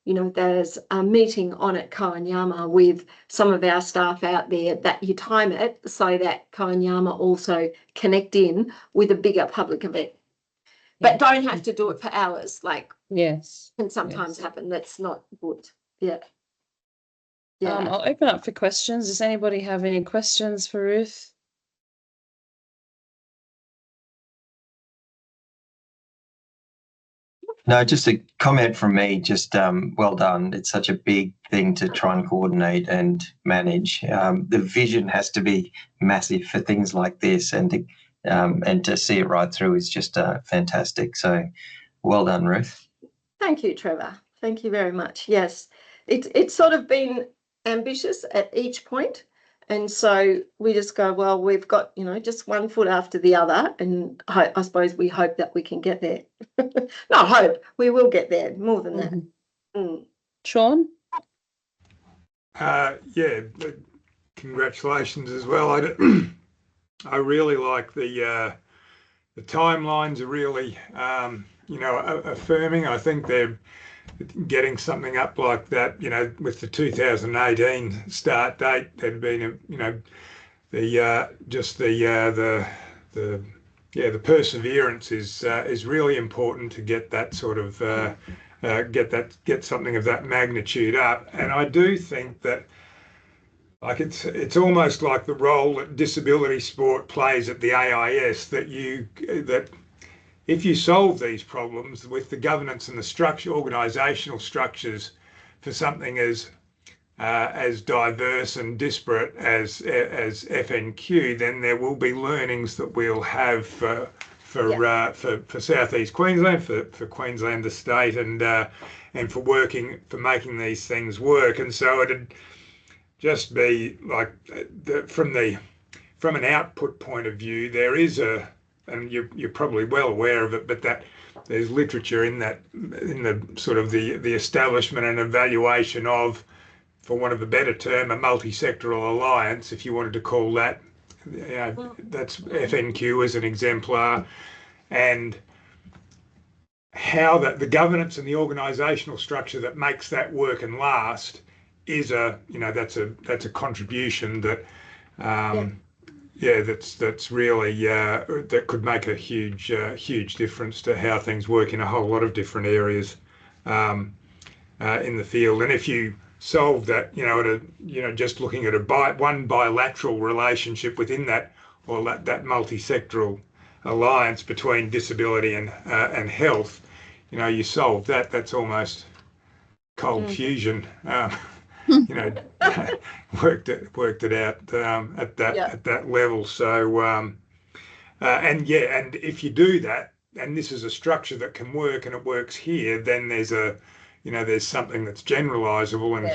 Speaker 3: you know, there's a meeting on at Kawanyama with some of our staff out there, that you time it so that Kawanyama also connect in with a bigger public event. But don't have to do it for hours, like
Speaker 4: Yes.
Speaker 3: can sometimes happen. That's not good. Yeah. Yeah.
Speaker 4: I'll open up for questions. Does anybody have any questions for Ruth?
Speaker 6: No, just a comment from me. Just well done. It's such a big thing to try and coordinate and manage. The vision has to be massive for things like this, and to see it right through is just fantastic. So, well done, Ruth.
Speaker 3: Thank you, Trevor. Thank you very much. Yes, it's sort of been ambitious at each point. And so we just go, well, we've got, you know, just one foot after the other. And I suppose we hope that we can get there. Not hope, we will get there, more than that. Mm.
Speaker 4: Sean?
Speaker 1: Yeah, congratulations as well. I really like the timelines are really, you know, affirming. I think they're getting something up like that, you know, with the 2018 start date. There'd been, you know, the perseverance is really important to get that sort of get something of that magnitude up. And I do think that, like, it's almost like the role that disability sport plays at the AIS, that if you solve these problems with the governance and the organisational structures for something as diverse and disparate as FNQ, then there will be learnings that we'll have for South East Queensland, for Queensland the state, and for making these things work. And so it'd just be like, from an output point of view, there is and you're probably well aware of it, but that there's literature in the sort of the establishment and evaluation of, for want of a better term, a multi-sectoral alliance, if you wanted to call that. You know, that's FNQ as an exemplar, and how that the governance and the organisational structure that makes that work and last is that's a contribution that that's really that could make a huge difference to how things work in a whole lot of different areas in the field. And if you solve that, just looking at one bilateral relationship within that, or that multi-sectoral alliance between disability and health, you solve that. That's almost cold fusion. Worked it out at that level. So and if you do that, and this is a structure that can work and it works here, then there's there's something that's generalizable and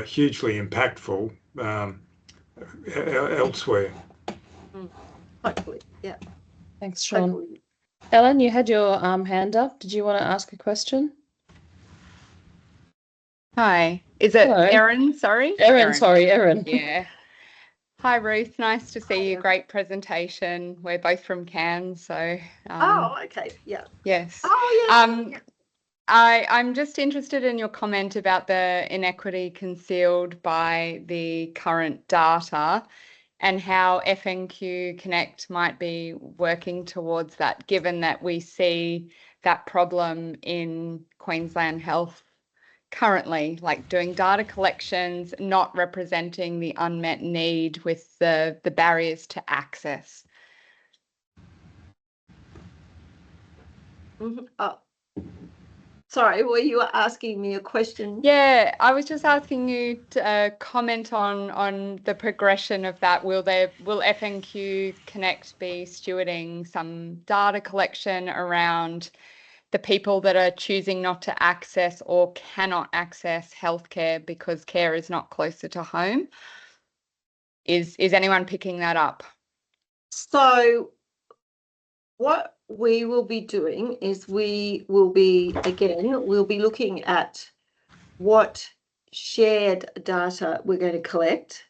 Speaker 1: hugely impactful elsewhere.
Speaker 3: Hopefully, yeah.
Speaker 4: Thanks, Sean.
Speaker 3: Hopefully.
Speaker 4: Ellen, you had your hand up. Did you want to ask a question?
Speaker 7: Hi, is it
Speaker 4: Hello.
Speaker 7: Erin? Sorry,
Speaker 4: Erin.
Speaker 7: Yeah. Hi, Ruth. Nice to see you. Great presentation. We're both from Cairns, so.
Speaker 3: Okay. Yeah.
Speaker 7: Yes.
Speaker 3: Oh, yeah.
Speaker 7: I'm just interested in your comment about the inequity concealed by the current data, and how FNQ Connect might be working towards that, given that we see that problem in Queensland Health currently, like doing data collections, not representing the unmet need with the barriers to access.
Speaker 3: Oh, sorry, were you asking me a question?
Speaker 7: Yeah, I was just asking you to comment on the progression of that. Will FNQ Connect be stewarding some data collection around the people that are choosing not to access or cannot access healthcare because care is not closer to home? Is anyone picking that up?
Speaker 3: So what we will be doing is we'll be looking at what shared data we're going to collect.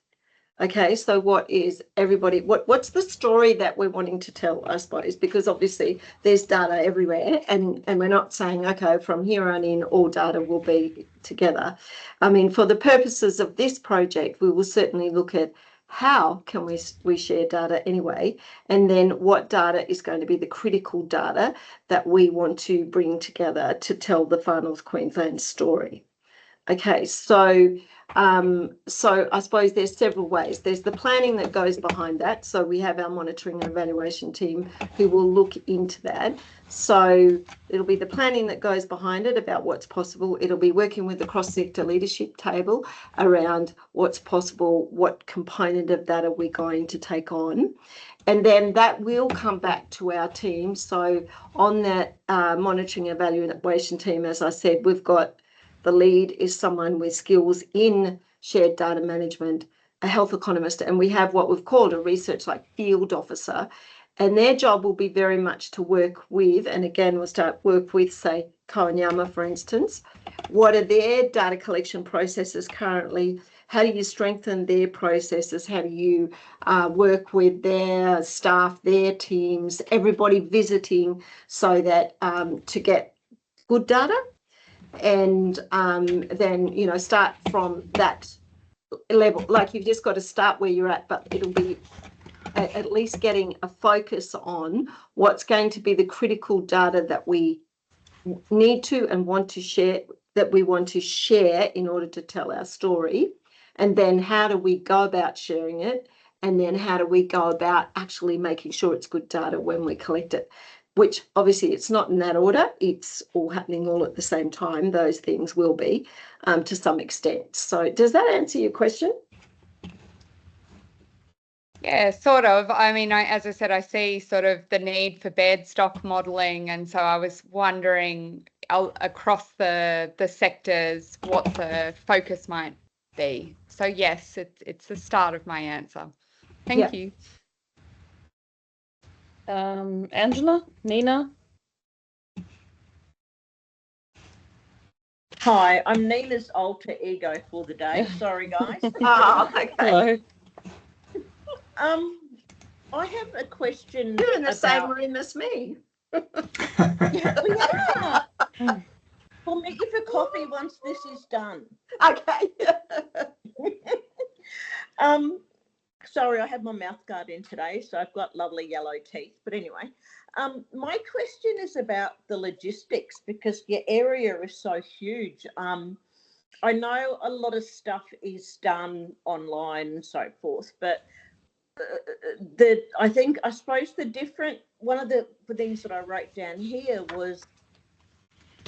Speaker 3: Okay, so what is everybody, what's the story that we're wanting to tell, I suppose, because obviously there's data everywhere, and we're not saying, okay, from here on in all data will be together. I mean, for the purposes of this project, we will certainly look at how can we share data anyway, and then what data is going to be the critical data that we want to bring together to tell the Far North Queensland story. Okay, so I suppose there's several ways. There's the planning that goes behind that. So we have our monitoring and evaluation team who will look into that. So it'll be the planning that goes behind it about what's possible. It'll be working with the cross-sector leadership table around what's possible, what component of that are we going to take on. And then that will come back to our team. So on that monitoring and evaluation team, as I said, we've got the lead is someone with skills in shared data management, a health economist, and we have what we've called a research like field officer. And their job will be very much to work with, and again, we'll start work with, say, Kowanyama, for instance. What are their data collection processes currently? How do you strengthen their processes? How do you work with their staff, their teams, everybody visiting, so that to get good data? And then, you know, start from that level. Like, you've just got to start where you're at, but it'll be at least getting a focus on what's going to be the critical data that we need to and want to share, that we want to share in order to tell our story. And then how do we go about sharing it? And then how do we go about actually making sure it's good data when we collect it? Which obviously it's not in that order. It's all happening all at the same time. Those things will be to some extent. So does that answer your question?
Speaker 7: Yeah, sort of. I mean, as I said, I see sort of the need for bed stock modelling, and so I was wondering across the sectors what the focus might be. So yes, it's the start of my answer. Thank you.
Speaker 4: Angela, Nina.
Speaker 8: Hi, I'm Nina's alter ego for the day. Sorry, guys.
Speaker 3: Oh, okay.
Speaker 4: Hello.
Speaker 8: I have a question.
Speaker 3: You're in the same room as me.
Speaker 8: Yeah, we are. We'll meet you for coffee once this is done.
Speaker 3: Okay.
Speaker 8: Sorry, I have my mouth guard in today, so I've got lovely yellow teeth. But anyway, my question is about the logistics, because your area is so huge. I know a lot of stuff is done online and so forth, but I suppose one of the things that I wrote down here was,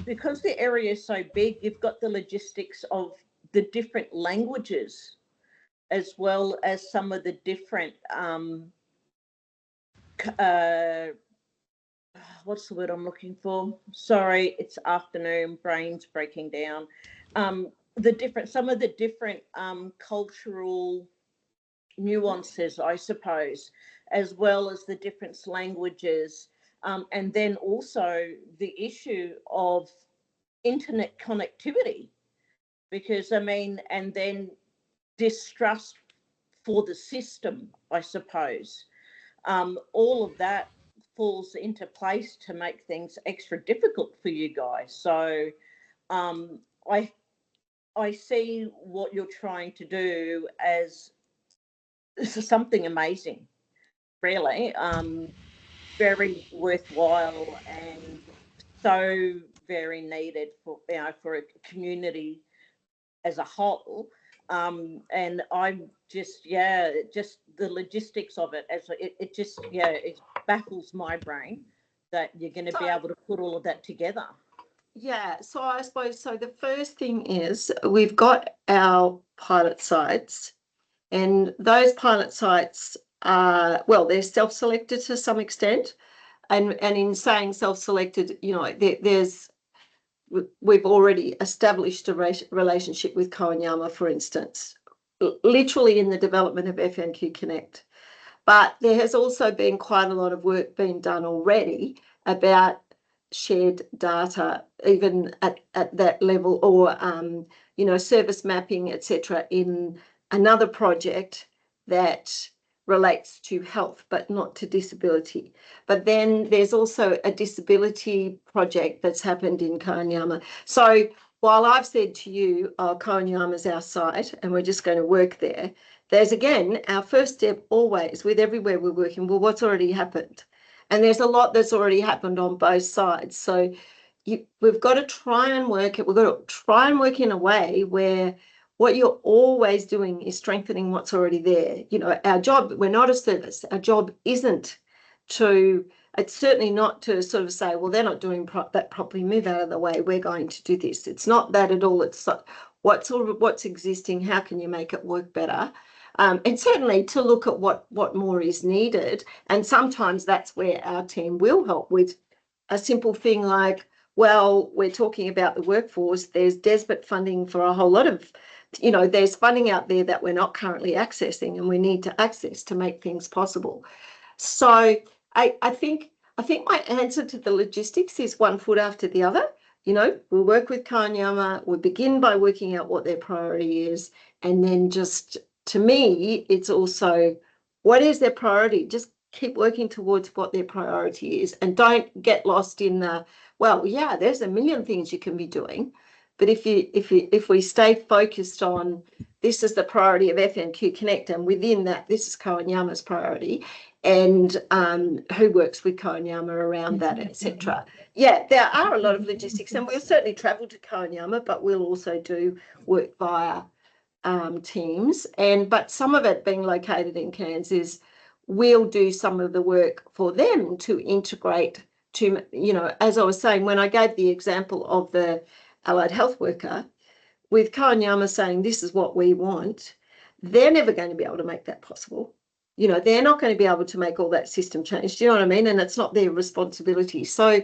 Speaker 8: because the area is so big, you've got the logistics of the different languages, as well as some of the different what's the word I'm looking for? Sorry, it's afternoon, brain's breaking down. Some of the different cultural nuances, I suppose, as well as the different languages, and then also the issue of internet connectivity, because I mean, and then distrust for the system, I suppose. All of that falls into place to make things extra difficult for you guys. So I see what you're trying to do as something amazing, really, very worthwhile, and so very needed for, you know, for a community as a whole. And I'm just, just the logistics of it, it baffles my brain that you're going to be able to put all of that together.
Speaker 3: Yeah, so I suppose, so the first thing is we've got our pilot sites, and those pilot sites are, well, they're self-selected to some extent. And in saying self-selected, you know, we've already established a relationship with Kowanyama, for instance, literally in the development of FNQ Connect. But there has also been quite a lot of work being done already about shared data, even at that level, or service mapping, etc., in another project that relates to health but not to disability. But then there's also a disability project that's happened in Koanyama. So while I've said to you, Koanyama's our site and we're just going to work there, there's again our first step always with everywhere we're working, well, what's already happened? And there's a lot that's already happened on both sides. So we've got to try and work it. We've got to try and work in a way where what you're always doing is strengthening what's already there. Our job, we're not a service. Our job isn't to, it's certainly not to sort of say, well, they're not doing that properly, move out of the way, we're going to do this. It's not that at all. It's what's existing, how can you make it work better? And certainly to look at what more is needed. And sometimes that's where our team will help with a simple thing like, well, we're talking about the workforce, there's DESBIT funding for a whole lot of, there's funding out there that we're not currently accessing and we need to access to make things possible. So I think my answer to the logistics is one foot after the other. We'll work with Koanyama, we'll begin by working out what their priority is, and then just, to me, it's also, what is their priority? Just keep working towards what their priority is and don't get lost in the, well, yeah, there's a million things you can be doing. But if we stay focused on this is the priority of FNQ Connect, and within that, this is Koanyama's priority, and who works with Koanyama around that, etc. Yeah, there are a lot of logistics, and we'll certainly travel to Koanyama, but we'll also do work via teams. But some of it being located in Cairns is we'll do some of the work for them to integrate to, as I was saying, when I gave the example of the allied health worker, with Koanyama saying this is what we want, they're never going to be able to make that possible. They're not going to be able to make all that system change. Do you know what I mean? And it's not their responsibility. So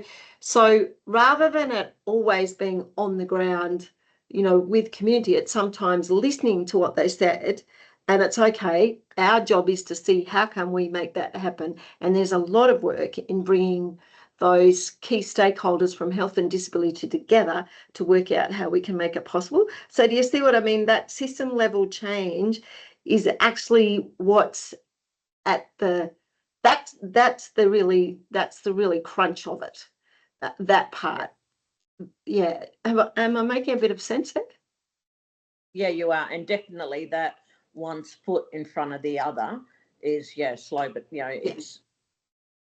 Speaker 3: rather than it always being on the ground, with community, it's sometimes listening to what they said, and it's okay. Our job is to see how can we make that happen. And there's a lot of work in bringing those key stakeholders from health and disability together to work out how we can make it possible. So do you see what I mean? That system level change is actually what's at the, that's the really crunch of it, that part. Yeah. Am I making a bit of sense there?
Speaker 8: Yeah, you are. And definitely that one's foot in front of the other is, slow, but, it's,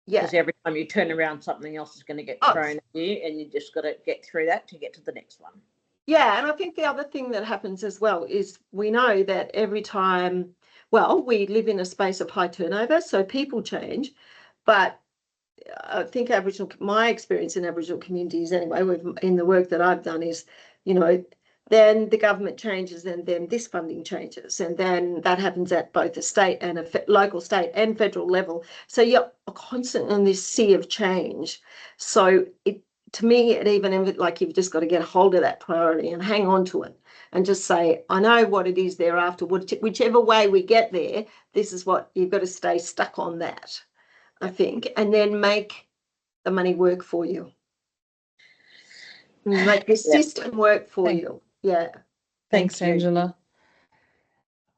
Speaker 8: because every time you turn around, something else is going to get thrown at you, and you just got to get through that to get to the next one.
Speaker 3: Yeah, and I think the other thing that happens as well is we know that every time, well, we live in a space of high turnover, so people change, but I think my experience in Aboriginal communities anyway, in the work that I've done is, then the government changes and then this funding changes, and then that happens at both the state and a local, state and federal level. So you're constantly in this sea of change. So to me, it even like you've just got to get a hold of that priority and hang on to it and just say, I know what it is thereafter. Whichever way we get there, this is what you've got to stay stuck on that, I think, and then make the money work for you. Make the system work for you. Yeah.
Speaker 4: Thanks, Angela.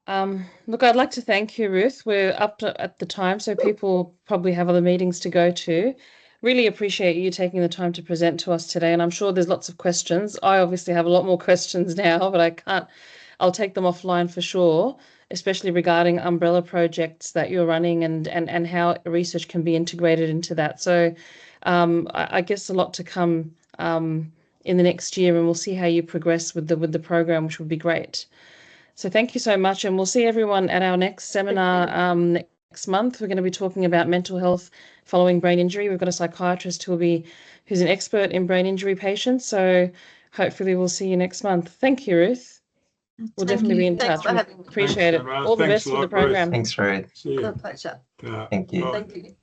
Speaker 4: Look, I'd like to thank you, Ruth. We're up at the time, so people probably have other meetings to go to. Really appreciate you taking the time to present to us today, and I'm sure there's lots of questions. I obviously have a lot more questions now, but I'll take them offline for sure, especially regarding umbrella projects that you're running and how research can be integrated into that. So I guess a lot to come in the next year, and we'll see how you progress with the program, which would be great. So thank you so much, and we'll see everyone at our next seminar next month. We're going to be talking about mental health following brain injury. We've got a psychiatrist who's an expert in brain injury patients. So hopefully we'll see you next month. Thank you, Ruth. We'll definitely be in touch. We appreciate it. All the best for the program.
Speaker 6: Thanks, Ruth.
Speaker 1: See you.
Speaker 3: My pleasure.
Speaker 6: Thank you.
Speaker 3: Thank you.